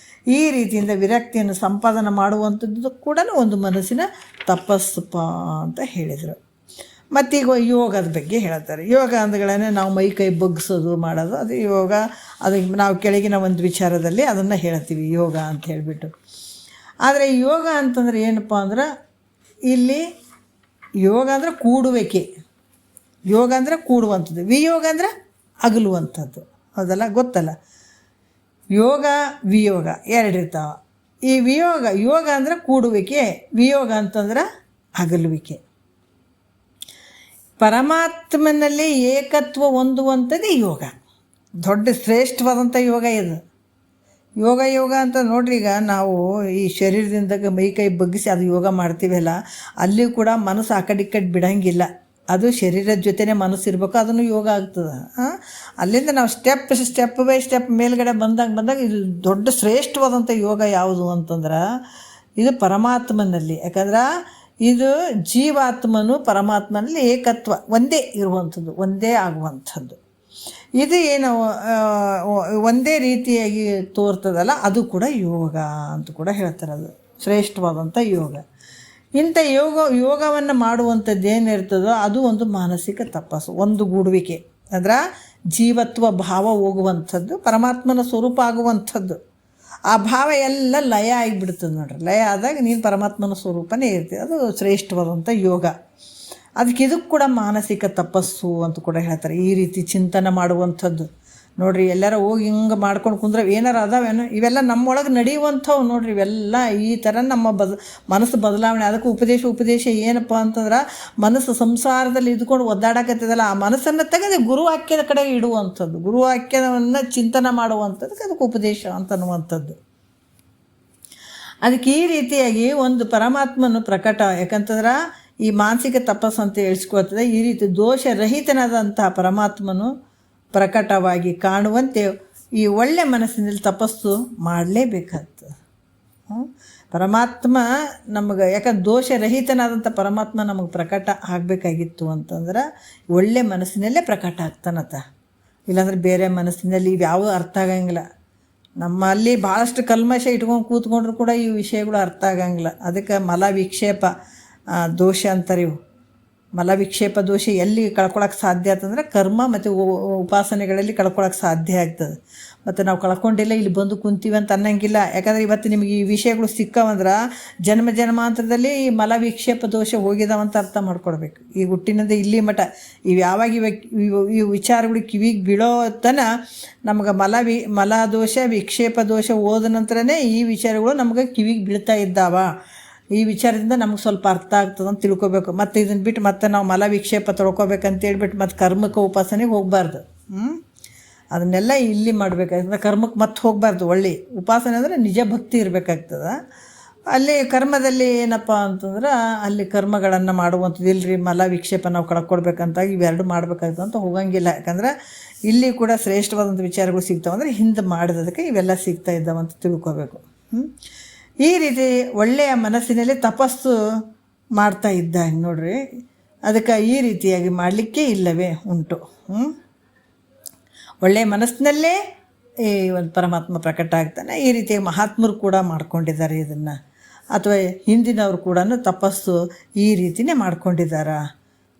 Speaker 1: ಈ ರೀತಿಯಿಂದ ವಿರಕ್ತಿಯನ್ನು ಸಂಪಾದನೆ ಮಾಡುವಂಥದ್ದು ಕೂಡ ಒಂದು ಮನಸ್ಸಿನ ತಪಸ್ಸಪ್ಪ ಅಂತ ಹೇಳಿದರು. ಮತ್ತೀಗ ಯೋಗದ ಬಗ್ಗೆ ಹೇಳ್ತಾರೆ. ಯೋಗ ಅಂದ್ಗಳೇ ನಾವು ಮೈ ಕೈ ಬಗ್ಗಿಸೋದು ಮಾಡೋದು, ಅದು ಯೋಗ. ಅದಕ್ಕೆ ನಾವು ಕೆಳಗಿನ ಒಂದು ವಿಚಾರದಲ್ಲಿ ಅದನ್ನು ಹೇಳ್ತೀವಿ ಯೋಗ ಅಂತ ಹೇಳಿಬಿಟ್ಟು. ಆದರೆ ಯೋಗ ಅಂತಂದ್ರೆ ಏನಪ್ಪ ಅಂದ್ರೆ ಇಲ್ಲಿ ಯೋಗ ಅಂದರೆ ಕೂಡುವಿಕೆ, ಯೋಗ ಅಂದರೆ ಕೂಡುವಂಥದ್ದು, ವಿಯೋಗ ಅಂದರೆ ಅಗಲುವಂಥದ್ದು. ಅದೆಲ್ಲ ಗೊತ್ತಲ್ಲ. ಯೋಗ ವಿಯೋಗ ಎರಡಿರ್ತಾವೆ. ಈ ಯೋಗ ಅಂದರೆ ಕೂಡುವಿಕೆ, ವಿಯೋಗ ಅಂತಂದ್ರೆ ಅಗಲುವಿಕೆ. ಪರಮಾತ್ಮನಲ್ಲಿ ಏಕತ್ವ ಹೊಂದುವಂಥದ್ದು ಯೋಗ. ದೊಡ್ಡ ಶ್ರೇಷ್ಠವಾದಂಥ ಯೋಗ ಇದು. ಯೋಗ ಅಂತ ನೋಡ್ರಿ, ಈಗ ನಾವು ಈ ಶರೀರದಿಂದ ಮೈ ಕೈ ಬಗ್ಗಿಸಿ ಅದು ಯೋಗ ಮಾಡ್ತೀವಲ್ಲ, ಅಲ್ಲಿ ಕೂಡ ಮನಸ್ಸು ಆ ಕಡೆ ಈ ಕಡೆ ಬಿಡೋಂಗಿಲ್ಲ. ಅದು ಶರೀರದ ಜೊತೆನೇ ಮನಸ್ಸು ಇರಬೇಕು, ಅದನ್ನು ಯೋಗ ಆಗ್ತದೆ. ಅಲ್ಲಿಂದ ನಾವು ಸ್ಟೆಪ್ ಬೈ ಸ್ಟೆಪ್ ಮೇಲ್ಗಡೆ ಬಂದಾಗ ಇದು ದೊಡ್ಡ ಶ್ರೇಷ್ಠವಾದಂಥ ಯೋಗ ಯಾವುದು ಅಂತಂದ್ರೆ ಇದು ಪರಮಾತ್ಮನಲ್ಲಿ. ಯಾಕಂದ್ರೆ ಇದು ಜೀವಾತ್ಮನು ಪರಮಾತ್ಮನಲ್ಲಿ ಏಕತ್ವ ಒಂದೇ ಇರುವಂಥದ್ದು, ಒಂದೇ ಆಗುವಂಥದ್ದು. ಇದು ಏನು ಒಂದೇ ರೀತಿಯಾಗಿ ತೋರ್ತದಲ್ಲ, ಅದು ಕೂಡ ಯೋಗ ಅಂತ ಕೂಡ ಹೇಳ್ತಾರೆ. ಅದು ಶ್ರೇಷ್ಠವಾದಂಥ ಯೋಗ. ಇಂಥ ಯೋಗವನ್ನು ಮಾಡುವಂಥದ್ದು ಏನಿರ್ತದೋ ಅದು ಒಂದು ಮಾನಸಿಕ ತಪಸ್ಸು, ಒಂದು ಗೂಡುವಿಕೆ. ಅಂದ್ರೆ ಜೀವತ್ವ ಭಾವ ಹೋಗುವಂಥದ್ದು, ಪರಮಾತ್ಮನ ಸ್ವರೂಪ ಆಗುವಂಥದ್ದು. ಆ ಭಾವ ಎಲ್ಲ ಲಯ ಆಗಿಬಿಡ್ತದೆ ನೋಡ್ರಿ. ಲಯ ಆದಾಗ ನೀನು ಪರಮಾತ್ಮನ ಸ್ವರೂಪನೇ ಇರ್ತೀವಿ. ಅದು ಶ್ರೇಷ್ಠವಾದಂಥ ಯೋಗ. ಇದಕ್ಕೆ ಕೂಡ ಮಾನಸಿಕ ತಪಸ್ಸು ಅಂತ ಕೂಡ ಹೇಳ್ತಾರೆ. ಈ ರೀತಿ ಚಿಂತನೆ ಮಾಡುವಂಥದ್ದು ನೋಡಿರಿ. ಎಲ್ಲರೂ ಹೋಗಿ ಹಿಂಗೆ ಮಾಡ್ಕೊಂಡು ಕುಂದ್ರೆ ಏನಾರು ಅದಾವೇನೋ, ಇವೆಲ್ಲ ನಮ್ಮೊಳಗೆ ನಡೆಯುವಂಥವು ನೋಡಿರಿ. ಇವೆಲ್ಲ ಈ ಥರ ನಮ್ಮ ಮನಸ್ಸು ಬದಲಾವಣೆ. ಅದಕ್ಕೆ ಉಪದೇಶ ಏನಪ್ಪ ಅಂತಂದ್ರೆ ಮನಸ್ಸು ಸಂಸಾರದಲ್ಲಿ ಇದ್ಕೊಂಡು ಒದ್ದಾಡಕತ್ತದಲ್ಲ, ಆ ಮನಸ್ಸನ್ನು ತೆಗೆದು ಗುರುವಾಕ್ಯದ ಕಡೆ ಇಡುವಂಥದ್ದು, ಗುರುವಾಕ್ಯವನ್ನು ಚಿಂತನೆ ಮಾಡುವಂಥದ್ದಕ್ಕೆ ಅದಕ್ಕೆ ಉಪದೇಶ ಅಂತನ್ನುವಂಥದ್ದು. ಅದಕ್ಕೆ ಈ ರೀತಿಯಾಗಿ ಒಂದು ಪರಮಾತ್ಮನು ಪ್ರಕಟ. ಯಾಕಂತಂದ್ರೆ ಈ ಮಾನಸಿಕ ತಪಸ್ಸು ಅಂತ ಹೇಳಿಸ್ಕೊಳ್ತದೆ. ಈ ರೀತಿ ದೋಷರಹಿತನಾದಂತಹ ಪರಮಾತ್ಮನು ಪ್ರಕಟವಾಗಿ ಕಾಣುವಂತೆ ಈ ಒಳ್ಳೆ ಮನಸ್ಸಿನಲ್ಲಿ ತಪಸ್ಸು ಮಾಡಲೇಬೇಕಾಗ್ತದೆ. ಪರಮಾತ್ಮ ನಮಗೆ, ಯಾಕಂದ್ರೆ ದೋಷರಹಿತನಾದಂಥ ಪರಮಾತ್ಮ ನಮಗೆ ಪ್ರಕಟ ಆಗಬೇಕಾಗಿತ್ತು ಅಂತಂದ್ರೆ ಒಳ್ಳೆ ಮನಸ್ಸಿನಲ್ಲೇ ಪ್ರಕಟ ಆಗ್ತಾನತ್ತ. ಇಲ್ಲಾಂದ್ರೆ ಬೇರೆ ಮನಸ್ಸಿನಲ್ಲಿ ಇವ್ಯಾವುದೂ ಅರ್ಥ ಆಗಂಗಿಲ್ಲ. ನಮ್ಮಲ್ಲಿ ಭಾಳಷ್ಟು ಕಲ್ಮಶ ಇಟ್ಕೊಂಡು ಕೂತ್ಕೊಂಡ್ರು ಕೂಡ ಈ ವಿಷಯಗಳು ಅರ್ಥ ಆಗಂಗಿಲ್ಲ. ಅದಕ್ಕೆ ಮಲ ವಿಕ್ಷೇಪ ದೋಷ ಅಂತಾರೆ ಇವು. ಮಲವಿಕ್ಷೇಪ ದೋಷ ಎಲ್ಲಿ ಕಳ್ಕೊಳಕ್ಕೆ ಸಾಧ್ಯ ಆಯ್ತಂದ್ರೆ ಕರ್ಮ ಮತ್ತು ಉಪಾಸನೆಗಳಲ್ಲಿ ಕಳ್ಕೊಳಕ್ಕೆ ಸಾಧ್ಯ ಆಗ್ತದೆ. ಮತ್ತು ನಾವು ಕಳ್ಕೊಂಡಿಲ್ಲ ಇಲ್ಲಿ ಬಂದು ಕುಂತೀವಿ ಅಂತ ಅನ್ನಂಗಿಲ್ಲ. ಯಾಕಂದರೆ ಇವತ್ತು ನಿಮಗೆ ಈ ವಿಷಯಗಳು ಸಿಕ್ಕವಂದ್ರೆ ಜನ್ಮ ಜನ್ಮಾಂತರದಲ್ಲಿ ಈ ಮಲವಿಕ್ಷೇಪ ದೋಷ ಹೋಗಿದಾವಂತ ಅರ್ಥ ಮಾಡ್ಕೊಡ್ಬೇಕು. ಈ ಹುಟ್ಟಿನಿಂದ ಇಲ್ಲಿ ಮಠ ಇವು ಯಾವಾಗ ಈ ವಿಚಾರಗಳು ಕಿವಿಗೆ ಬೀಳೋ ತನ ನಮ್ಗೆ ಮಲದೋಷ ವಿಕ್ಷೇಪ ದೋಷ ಹೋದ ನಂತರನೇ ಈ ವಿಚಾರಗಳು ನಮ್ಗೆ ಕಿವಿಗೆ ಬೀಳ್ತಾ ಇದ್ದಾವ. ಈ ವಿಚಾರದಿಂದ ನಮ್ಗೆ ಸ್ವಲ್ಪ ಅರ್ಥ ಆಗ್ತದೆ ಅಂತ ತಿಳ್ಕೊಬೇಕು. ಮತ್ತು ಇದನ್ನು ಬಿಟ್ಟು ಮತ್ತೆ ನಾವು ಮಲವಿಕ್ಷೇಪ ತೊಳ್ಕೊಬೇಕಂತ ಹೇಳ್ಬಿಟ್ಟು ಮತ್ತು ಕರ್ಮಕ್ಕೆ ಉಪಾಸನೆಗೆ ಹೋಗಬಾರ್ದು. ಅದನ್ನೆಲ್ಲ ಇಲ್ಲಿ ಮಾಡಬೇಕಾಗ್ತದೆ. ಕರ್ಮಕ್ಕೆ ಮತ್ತೆ ಹೋಗಬಾರ್ದು. ಒಳ್ಳೆ ಉಪಾಸನೆ ಅಂದರೆ ನಿಜ ಭಕ್ತಿ ಇರಬೇಕಾಗ್ತದೆ. ಅಲ್ಲಿ ಕರ್ಮದಲ್ಲಿ ಏನಪ್ಪ ಅಂತಂದ್ರೆ ಅಲ್ಲಿ ಕರ್ಮಗಳನ್ನು ಮಾಡುವಂಥದ್ದು ಇಲ್ಲರಿ, ಮಲವಿಕ್ಷೇಪ ನಾವು ಕಳ್ಕೊಡ್ಬೇಕಂತ ಇವೆರಡು ಮಾಡಬೇಕಾಗ್ತದೆ ಅಂತ ಹೋಗಂಗಿಲ್ಲ. ಯಾಕಂದ್ರೆ ಇಲ್ಲಿ ಕೂಡ ಶ್ರೇಷ್ಠವಾದಂಥ ವಿಚಾರಗಳು ಸಿಗ್ತಾವಂದ್ರೆ ಹಿಂದೆ ಮಾಡಿದದಕ್ಕೆ ಇವೆಲ್ಲ ಸಿಗ್ತಾ ಇದ್ದಾವಂತ ತಿಳ್ಕೊಬೇಕು. ಈ ರೀತಿ ಒಳ್ಳೆಯ ಮನಸ್ಸಿನಲ್ಲಿ ತಪಸ್ಸು ಮಾಡ್ತಾ ಇದ್ದ ನೋಡ್ರಿ. ಅದಕ್ಕೆ ಈ ರೀತಿಯಾಗಿ ಮಾಡಲಿಕ್ಕೆ ಇಲ್ಲವೇ ಉಂಟು. ಒಳ್ಳೆಯ ಮನಸ್ಸಿನಲ್ಲೇ ಈ ಒಂದು ಪರಮಾತ್ಮ ಪ್ರಕಟ ಆಗ್ತಾನೆ. ಈ ರೀತಿ ಮಹಾತ್ಮರು ಕೂಡ ಮಾಡ್ಕೊಂಡಿದ್ದಾರೆ ಇದನ್ನು, ಅಥವಾ ಹಿಂದಿನವರು ಕೂಡ ತಪಸ್ಸು ಈ ರೀತಿಯೇ ಮಾಡ್ಕೊಂಡಿದ್ದಾರ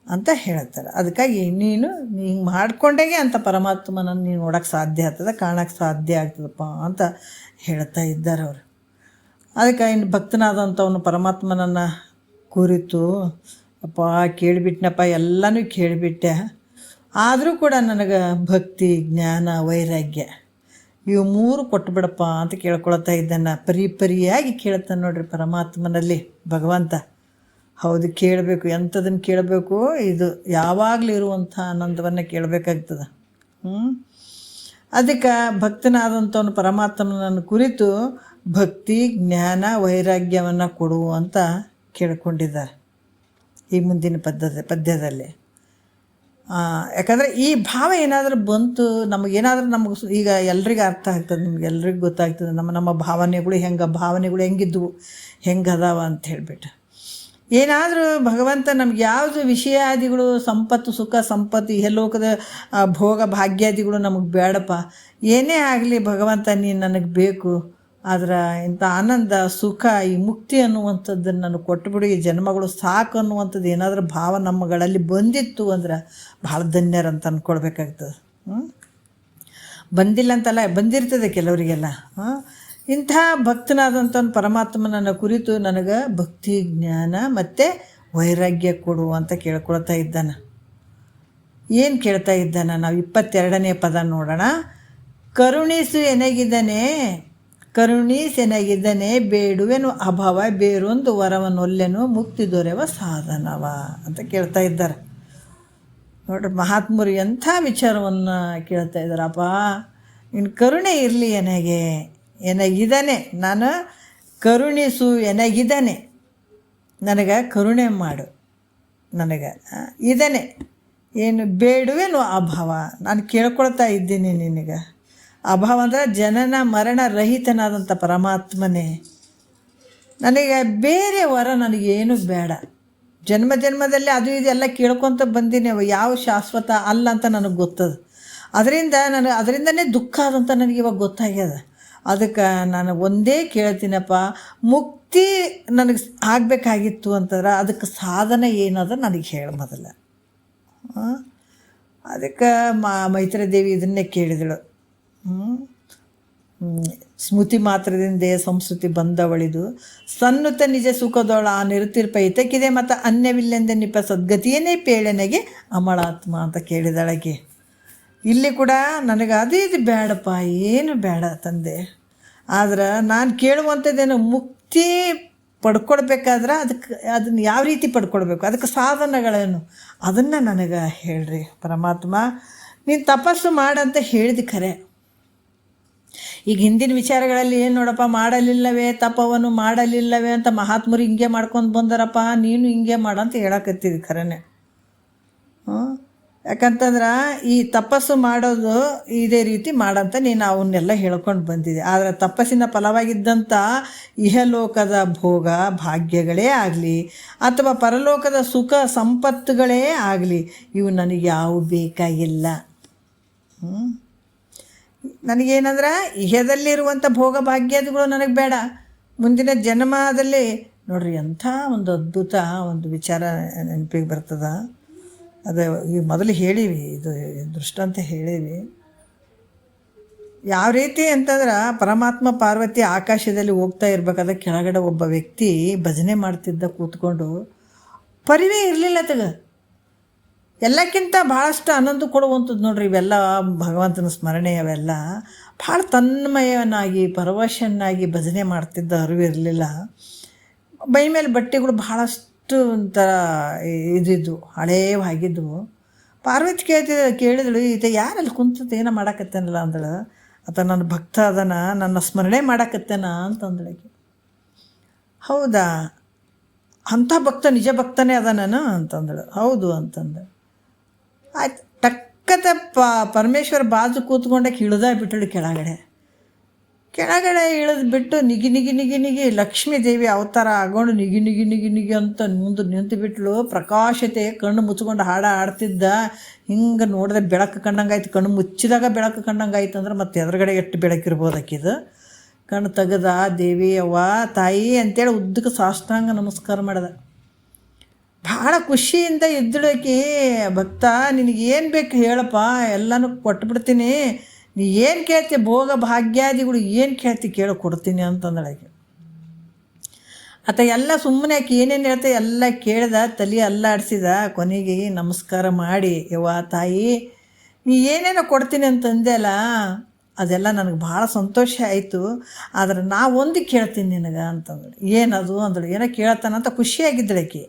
Speaker 1: ಅಂತ ಹೇಳ್ತಾರೆ. ಅದಕ್ಕಾಗಿ ನೀನು ಹಿಂಗೆ ಮಾಡಿಕೊಂಡಾಗೆ ಅಂತ ಪರಮಾತ್ಮನನ್ನು ನೀನು ನೋಡೋಕ್ಕೆ ಸಾಧ್ಯ ಆಗ್ತದೆ, ಕಾಣೋಕ್ಕೆ ಸಾಧ್ಯ ಆಗ್ತದಪ್ಪ ಅಂತ ಹೇಳ್ತಾ ಇದ್ದಾರೆ ಅವರು. ಅದಕ್ಕೆ ಇನ್ನು ಭಕ್ತನಾದಂಥವನು ಪರಮಾತ್ಮನನ್ನು ಕುರಿತು ಅಪ್ಪ ಕೇಳಿಬಿಟ್ನಪ್ಪ, ಎಲ್ಲನೂ ಕೇಳಿಬಿಟ್ಟೆ, ಆದರೂ ಕೂಡ ನನಗೆ ಭಕ್ತಿ ಜ್ಞಾನ ವೈರಾಗ್ಯ ಇವು ಮೂರು ಕೊಟ್ಟುಬಿಡಪ್ಪ ಅಂತ ಕೇಳ್ಕೊಳ್ತಾ ಇದ್ದಾನೆ. ಪರಿಯಾಗಿ ಕೇಳ್ತಾನೆ ನೋಡ್ರಿ ಪರಮಾತ್ಮನಲ್ಲಿ ಭಗವಂತ. ಹೌದು, ಕೇಳಬೇಕು. ಎಂಥದನ್ನು ಕೇಳಬೇಕು? ಇದು ಯಾವಾಗಲೂ ಇರುವಂಥ ಆನಂದವನ್ನು ಕೇಳಬೇಕಾಗ್ತದೆ. ಅದಕ್ಕೆ ಭಕ್ತನಾದಂಥವನು ಪರಮಾತ್ಮನನ್ನು ಕುರಿತು ಭಕ್ತಿ ಜ್ಞಾನ ವೈರಾಗ್ಯವನ್ನು ಕೊಡು ಅಂತ ಕೇಳ್ಕೊಂಡಿದ್ದಾರೆ ಈ ಮುಂದಿನ ಪದ್ಯದಲ್ಲಿ. ಯಾಕಂದರೆ ಈ ಭಾವ ಏನಾದರೂ ಬಂತು ನಮಗೇನಾದರೂ ನಮಗೆ ಈಗ ಎಲ್ರಿಗೂ ಅರ್ಥ ಆಗ್ತದೆ, ನಿಮ್ಗೆ ಎಲ್ರಿಗೂ ಗೊತ್ತಾಗ್ತದೆ ನಮ್ಮ ಭಾವನೆಗಳು ಹೆಂಗಿದ್ವು, ಹೆಂಗದಾವ ಅಂತ ಹೇಳಿಬಿಟ್ಟು. ಏನಾದರೂ ಭಗವಂತ ನಮ್ಗೆ ಯಾವುದು ವಿಷಯಾದಿಗಳು ಸಂಪತ್ತು ಸುಖ ಸಂಪತ್ತು ಇಹಲೋಕದ ಭೋಗ ಭಾಗ್ಯಾದಿಗಳು ನಮಗೆ ಬೇಡಪ್ಪ, ಏನೇ ಆಗಲಿ ಭಗವಂತ ನೀನು ನನಗೆ ಬೇಕು, ಆದ್ರೆ ಇಂಥ ಆನಂದ ಸುಖ ಈ ಮುಕ್ತಿ ಅನ್ನುವಂಥದ್ದನ್ನು ನನಗೆ ಕೊಟ್ಟುಬಿಡು, ಈ ಜನ್ಮಗಳು ಸಾಕು ಅನ್ನುವಂಥದ್ದು ಏನಾದರೂ ಭಾವ ನಮ್ಮಗಳಲ್ಲಿ ಬಂದಿತ್ತು ಅಂದ್ರೆ ಭಾಳ ಧನ್ಯರಂತ ಅಂದ್ಕೊಳ್ಬೇಕಾಗ್ತದೆ. ಬಂದಿಲ್ಲ ಅಂತಲ್ಲ, ಬಂದಿರ್ತದೆ ಕೆಲವರಿಗೆಲ್ಲ. ಇಂಥ ಭಕ್ತನಾದಂಥವ್ನು ಪರಮಾತ್ಮನನ್ನು ಕುರಿತು ನನಗೆ ಭಕ್ತಿ ಜ್ಞಾನ ಮತ್ತು ವೈರಾಗ್ಯ ಕೊಡು ಅಂತ ಕೇಳ್ಕೊಳ್ತಾ ಇದ್ದಾನೆ. ಏನು ಕೇಳ್ತಾ ಇದ್ದಾನೆ? ನಾವು 22ನೇ ಪದ ನೋಡೋಣ. ಕರುಣಿಸು ಎನಗಿದ್ದನೆ ಬೇಡುವೆನು ಅಭಾವ ಬೇರೊಂದು ವರವನ್ನೊಲ್ಲೆನು ಮುಕ್ತಿ ದೊರೆವ ಸಾಧನವ ಅಂತ ಕೇಳ್ತಾ ಇದ್ದಾರೆ ನೋಡ್ರಿ. ಮಹಾತ್ಮರು ಎಂಥ ವಿಚಾರವನ್ನು ಕೇಳ್ತಾ ಇದ್ದಾರಪ್ಪ. ಇನ್ನು ಕರುಣೆ ಇರಲಿ ಎನಗಿದ್ದಾನೆ, ನಾನು ಕರುಣಿಸು ಎನಗಿದ್ದಾನೆ, ನನಗೆ ಕರುಣೆ ಮಾಡು, ನನಗೆ ಇದ್ದಾನೆ, ಏನು ಬೇಡುವೆನು ಅಭಾವ, ನಾನು ಕೇಳ್ಕೊಳ್ತಾ ಇದ್ದೀನಿ ನಿನಗೆ. ಅಭಾವ ಅಂದರೆ ಜನನ ಮರಣ ರಹಿತನಾದಂಥ ಪರಮಾತ್ಮನೇ, ನನಗೆ ಬೇರೆ ವರ ನನಗೇನು ಬೇಡ. ಜನ್ಮದಲ್ಲಿ ಅದು ಇದೆಲ್ಲ ಕೇಳ್ಕೊತ ಬಂದೀನಿ, ಯಾವ ಶಾಶ್ವತ ಅಲ್ಲ ಅಂತ ನನಗೆ ಗೊತ್ತದ. ಅದರಿಂದನೇ ದುಃಖ ಆದಂತ ನನಗೆ ಇವಾಗ ಗೊತ್ತಾಗ್ಯದ. ಅದಕ್ಕೆ ನಾನು ಒಂದೇ ಕೇಳ್ತೀನಪ್ಪ, ಮುಕ್ತಿ ನನಗೆ ಆಗಬೇಕಾಗಿತ್ತು ಅಂತಂದ್ರೆ ಅದಕ್ಕೆ ಸಾಧನೆ ಏನದ ನನಗೆ ಹೇಳ ಮೊದಲ. ಅದಕ್ಕೆ ಮೈತ್ರಿ ದೇವಿ ಇದನ್ನೇ ಕೇಳಿದಳು. ಸ್ಮೃತಿ ಮಾತ್ರದಿಂದ ಸಂಸ್ಕೃತಿ ಬಂದವಳಿದು ಸನ್ನುತ ನಿಜ ಸುಖದೊಳ ನಿರುತಿರ್ಪೈತಕ್ಕಿದೆ ಮತ್ತು ಅನ್ಯವಿಲ್ಲೆಂದ ನಿಪ ಸದ್ಗತಿಯೇ ಪೇಳೆನೆಗೆ ಅಮಳಾತ್ಮ ಅಂತ ಕೇಳಿದಳಗೆ. ಇಲ್ಲಿ ಕೂಡ ನನಗೆ ಅದು ಇದು ಬೇಡಪ್ಪ, ಏನು ಬೇಡ ತಂದೆ, ಆದ್ರೆ ನಾನು ಕೇಳುವಂಥದ್ದೇನು ಮುಕ್ತಿ ಪಡ್ಕೊಳ್ಬೇಕಾದ್ರೆ ಅದನ್ನು ಯಾವ ರೀತಿ ಪಡ್ಕೊಳ್ಬೇಕು, ಅದಕ್ಕೆ ಸಾಧನಗಳೇನು ಅದನ್ನು ನನಗೆ ಹೇಳ್ರಿ ಪರಮಾತ್ಮ. ನೀನು ತಪಸ್ಸು ಮಾಡಂತ ಹೇಳಿದ ಖರೆ. ಈಗ ಹಿಂದಿನ ವಿಚಾರಗಳಲ್ಲಿ ಏನು ನೋಡಪ್ಪ, ಮಾಡಲಿಲ್ಲವೇ ತಪವನ್ನು ಮಾಡಲಿಲ್ಲವೇ ಅಂತ ಮಹಾತ್ಮರು ಹಿಂಗೆ ಮಾಡ್ಕೊಂಡು ಬಂದಾರಪ್ಪ, ನೀನು ಹಿಂಗೆ ಮಾಡಂತ ಹೇಳಕತ್ತಿದ್ದಿ ಖರೇನೆ. ಯಾಕಂತಂದ್ರೆ ಈ ತಪಸ್ಸು ಮಾಡೋದು ಇದೇ ರೀತಿ ಮಾಡಂತ ನೀನು ಅವನ್ನೆಲ್ಲ ಹೇಳ್ಕೊಂಡು ಬಂದಿದೆ. ಆದರೆ ತಪಸ್ಸಿನ ಫಲವಾಗಿದ್ದಂಥ ಇಹಲೋಕದ ಭೋಗ ಭಾಗ್ಯಗಳೇ ಆಗಲಿ ಅಥವಾ ಪರಲೋಕದ ಸುಖ ಸಂಪತ್ತುಗಳೇ ಆಗಲಿ ಇವು ನನಗೆ ಯಾವ ಬೇಕಾಗಿಲ್ಲ. ನನಗೇನಂದ್ರೆ ಇಹದಲ್ಲಿರುವಂಥ ಭೋಗ ಭಾಗ್ಯಗಳು ನನಗೆ ಬೇಡ. ಮುಂದಿನ ಜನ್ಮದಲ್ಲಿ ನೋಡ್ರಿ ಎಂಥ ಒಂದು ಅದ್ಭುತ ಒಂದು ವಿಚಾರ ನೆನಪಿಗೆ ಬರ್ತದೆ. ಅದು ಈಗ ಮೊದಲು ಹೇಳೀವಿ, ಇದು ದೃಷ್ಟಾಂತ ಹೇಳೀವಿ. ಯಾವ ರೀತಿ ಅಂತಂದ್ರೆ ಪರಮಾತ್ಮ ಪಾರ್ವತಿ ಆಕಾಶದಲ್ಲಿ ಹೋಗ್ತಾ ಇರ್ಬೇಕಾದ್ರೆ ಕೆಳಗಡೆ ಒಬ್ಬ ವ್ಯಕ್ತಿ ಭಜನೆ ಮಾಡ್ತಿದ್ದ ಕೂತ್ಕೊಂಡು. ಪರಿವೇ ಇರಲಿಲ್ಲ ತಗ. ಎಲ್ಲಕ್ಕಿಂತ ಭಾಳಷ್ಟು ಆನಂದ ಕೊಡುವಂಥದ್ದು ನೋಡ್ರಿ ಇವೆಲ್ಲ ಭಗವಂತನ ಸ್ಮರಣೆ. ಅವೆಲ್ಲ ಭಾಳ ತನ್ಮಯನಾಗಿ ಪರವಶನಾಗಿ ಭಜನೆ ಮಾಡ್ತಿದ್ದ, ಅರಿವಿರಲಿಲ್ಲ. ಮೈ ಮೇಲೆ ಬಟ್ಟೆಗಳು ಭಾಳಷ್ಟು ಒಂಥರ ಇದ್ದಿದ್ದು, ಹಳೇವಾಗಿದ್ದವು. ಪಾರ್ವತಿ ಕೇಳಿದಳು, ಈತ ಯಾರಲ್ಲಿ ಕುಂತದ್ದು ಏನೋ ಮಾಡಾಕತ್ತೇನಲ್ಲ ಅಂದಳು. ಆತ ನನ್ನ ಭಕ್ತ ಅದನ, ನನ್ನ ಸ್ಮರಣೆ ಮಾಡಾಕತ್ತೇನ ಅಂತಂದಳಿಗೆ. ಹೌದಾ, ಅಂಥ ಭಕ್ತ ನಿಜ ಭಕ್ತನೇ ಅದ ನಾನು ಅಂತಂದಳು. ಹೌದು ಅಂತಂದೆ. ಆಯ್ತು, ಟಕ್ಕದ ಪರಮೇಶ್ವರ ಬಾಜು ಕೂತ್ಕೊಂಡಾಗ ಇಳಿದ ಬಿಟ್ಟಳು ಕೆಳಗಡೆ ಇಳಿದ್ಬಿಟ್ಟು ನಿಗಿ ನಿಗಿ ನಿಗಿ ನಿಗಿ ಲಕ್ಷ್ಮೀ ದೇವಿ ಅವತಾರ ಆಗೊಂಡು ನಿಗಿ ನಿಗಿ ನಿಗಿ ನಿಗಿ ಅಂತ ನಿಂತು ಬಿಟ್ಟಳು. ಪ್ರಕಾಶತೆ, ಕಣ್ಣು ಮುಚ್ಕೊಂಡು ಹಾಡ್ತಿದ್ದ. ಹಿಂಗೆ ನೋಡಿದ್ರೆ ಬೆಳಕು ಕಂಡಂಗಾಯ್ತು. ಕಣ್ಣು ಮುಚ್ಚಿದಾಗ ಬೆಳಕು ಕಂಡಂಗಾಯ್ತು ಅಂದ್ರೆ ಮತ್ತೆ ಎದುರುಗಡೆ ಎಷ್ಟು ಬೆಳಕಿರ್ಬೋದು ಆಕಿದು. ಕಣ್ಣು ತೆಗೆದ, ದೇವಿ ಅವ್ವ ತಾಯಿ ಅಂತೇಳಿ ಉದ್ದಕ್ಕೆ ಸಾಷ್ಟಾಂಗ ನಮಸ್ಕಾರ ಮಾಡ್ದೆ. ಭಾಳ ಖುಷಿಯಿಂದ ಇದ್ದಳಕಿ. ಭಕ್ತ, ನಿನಗೇನು ಬೇಕು ಹೇಳಪ್ಪ, ಎಲ್ಲನೂ ಕೊಟ್ಬಿಡ್ತೀನಿ. ನೀ ಏನು ಕೇಳ್ತಿ, ಭೋಗ ಭಾಗ್ಯಾದಿಗಳು ಏನು ಕೇಳ್ತಿ ಕೇಳಿ ಕೊಡ್ತೀನಿ ಅಂತಂದಳಾಕೆ. ಆತ ಎಲ್ಲ ಸುಮ್ಮನೆ ಆಕೆ ಏನೇನು ಹೇಳ್ತೆ ಎಲ್ಲ ಕೇಳ್ದ, ತಲೆ ಅಲ್ಲಾಡಿಸಿದ. ಕೊನೆಗೆ ನಮಸ್ಕಾರ ಮಾಡಿ, ಯವ್ವ ತಾಯಿ ನೀ ಏನೇನೋ ಕೊಡ್ತೀನಿ ಅಂತಂದೆ ಅಲ್ಲ, ಅದೆಲ್ಲ ನನಗೆ ಭಾಳ ಸಂತೋಷ ಆಯಿತು. ಆದ್ರೆ ಒಂದು ಕೇಳ್ತೀನಿ ನಿನಗೆ ಅಂತಂದಳು. ಏನದು ಅಂದಳು. ಏನೋ ಕೇಳ್ತಾನಂತ ಖುಷಿಯಾಗಿದ್ದಳಾಕೆ.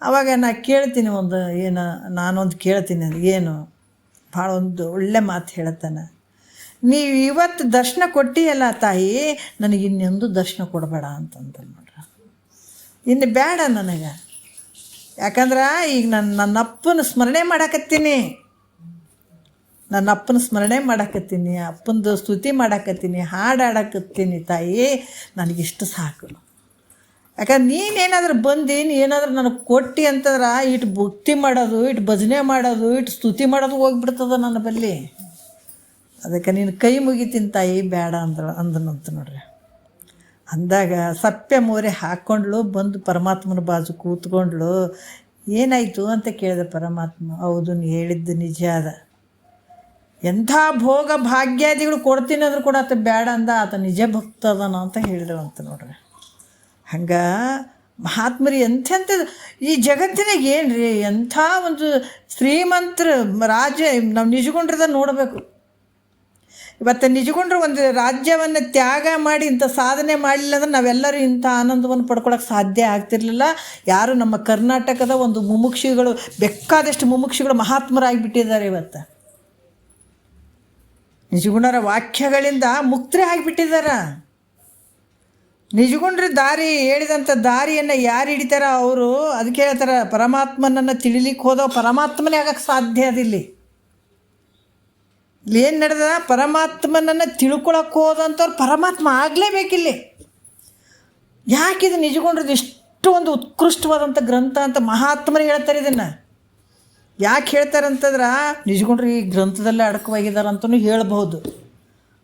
Speaker 1: ಆವಾಗ ನಾ ಕೇಳ್ತೀನಿ ನಾನೊಂದು ಕೇಳ್ತೀನಿ. ಅದು ಏನು, ಭಾಳ ಒಂದು ಒಳ್ಳೆ ಮಾತು ಹೇಳ್ತಾನೆ. ನೀವು ಇವತ್ತು ದರ್ಶನ ಕೊಟ್ಟಿಯಲ್ಲ ತಾಯಿ, ನನಗೆ ಇನ್ನೊಂದು ದರ್ಶನ ಕೊಡಬೇಡ ಅಂತಂದ ನೋಡ್ರಿ. ಇನ್ನು ಬೇಡ ನನಗೆ, ಯಾಕಂದ್ರೆ ಈಗ ನನ್ನ ಅಪ್ಪನ ಸ್ಮರಣೆ ಮಾಡಾಕತ್ತೀನಿ. ಅಪ್ಪಂದು ಸ್ತುತಿ ಮಾಡಾಕತ್ತೀನಿ, ಹಾಡಾಡಕತ್ತೀನಿ ತಾಯಿ, ನನಗಿಷ್ಟು ಸಾಕು. ಯಾಕಂದ್ರೆ ನೀನೇನಾದ್ರೂ ಬಂದು ಏನಾದ್ರೂ ನನಗೆ ಕೊಟ್ಟು ಅಂತಂದ್ರೆ ಇಟ್ಟು ಭಕ್ತಿ ಮಾಡೋದು, ಇಟ್ಟು ಭಜನೆ ಮಾಡೋದು, ಇಟ್ಟು ಸ್ತುತಿ ಮಾಡೋದು ಹೋಗ್ಬಿಡ್ತದ ನನ್ನ ಬಲ್ಲಿ. ಅದಕ್ಕೆ ನೀನು ಕೈ ಮುಗಿತೀನಿ ತಾಯಿ, ಬೇಡ ಅಂದನಂತ ನೋಡ್ರಿ. ಅಂದಾಗ ಸಪ್ಪೆ ಮೋರೆ ಹಾಕ್ಕೊಂಡ್ಳು, ಬಂದು ಪರಮಾತ್ಮನ ಬಾಜು ಕೂತ್ಕೊಂಡ್ಳು. ಏನಾಯಿತು ಅಂತ ಕೇಳಿದೆ ಪರಮಾತ್ಮ. ಹೌದು, ನೀ ಹೇಳಿದ್ದು ನಿಜ ಅದ. ಎಂಥ ಭೋಗ ಭಾಗ್ಯಾದಿಗಳು ಕೊಡ್ತೀನಿ ಅಂದ್ರೂ ಕೂಡ ಆತ ಬೇಡ ಅಂದ. ಆತ ನಿಜ ಭಕ್ತ ಅದನ ಅಂತ ಹೇಳಿದವಂತ ನೋಡ್ರಿ. ಹಂಗೆ ಮಹಾತ್ಮರಿ ಎಂಥೆಂಥದ್ದು ಈ ಜಗತ್ತಿನಾಗ ಏನು ರೀ, ಎಂಥ ಒಂದು ಶ್ರೀಮಂತರ ರಾಜ ನಾವು ನಿಜಗೊಂಡ್ರದ ನೋಡಬೇಕು. ಇವತ್ತು ನಿಜಗೊಂಡ್ರೆ ಒಂದು ರಾಜ್ಯವನ್ನು ತ್ಯಾಗ ಮಾಡಿ ಇಂಥ ಸಾಧನೆ ಮಾಡಲಿಲ್ಲ ಅಂದ್ರೆ ನಾವೆಲ್ಲರೂ ಇಂಥ ಆನಂದವನ್ನು ಪಡ್ಕೊಳಕ್ಕೆ ಸಾಧ್ಯ ಆಗ್ತಿರ್ಲಿಲ್ಲ. ಯಾರು ನಮ್ಮ ಕರ್ನಾಟಕದ ಒಂದು ಮುಮುಕ್ಷಿಗಳು, ಬೇಕಾದಷ್ಟು ಮುಮುಕ್ಷಿಗಳು ಮಹಾತ್ಮರಾಗಿಬಿಟ್ಟಿದ್ದಾರೆ. ಇವತ್ತು ನಿಜಗುಣರ ವಾಕ್ಯಗಳಿಂದ ಮುಕ್ತರೇ ಆಗಿಬಿಟ್ಟಿದ್ದಾರೆ. ನಿಜಗುಂಡ್ರ ದಾರಿ ಹೇಳಿದಂಥ ದಾರಿಯನ್ನು ಯಾರು ಹಿಡಿತಾರ ಅವರು ಅದಕ್ಕೆ ಹೇಳ್ತಾರೆ, ಪರಮಾತ್ಮನನ್ನು ತಿಳಿಲಿಕ್ಕೆ ಹೋದವ ಪರಮಾತ್ಮನೇ ಆಗಕ್ಕೆ ಸಾಧ್ಯ ಅದಿಲ್ಲಿ. ಏನು ನಡೆದ, ಪರಮಾತ್ಮನನ್ನು ತಿಳ್ಕೊಳಕ್ಕೆ ಹೋದಂಥವ್ರು ಪರಮಾತ್ಮ ಆಗಲೇಬೇಕಿಲ್ಲಿ. ಯಾಕಿದು ನಿಜಗುಂಡ್ರದ್ದು ಇಷ್ಟು ಒಂದು ಉತ್ಕೃಷ್ಟವಾದಂಥ ಗ್ರಂಥ ಅಂತ ಮಹಾತ್ಮರು ಹೇಳ್ತಾರೆ. ಇದನ್ನು ಯಾಕೆ ಹೇಳ್ತಾರೆ ಅಂತಂದ್ರೆ, ನಿಜಗುಂಡ್ರು ಈ ಗ್ರಂಥದಲ್ಲೇ ಅಡಕವಾಗಿದ್ದಾರೆ ಅಂತಲೂ ಹೇಳ್ಬೋದು.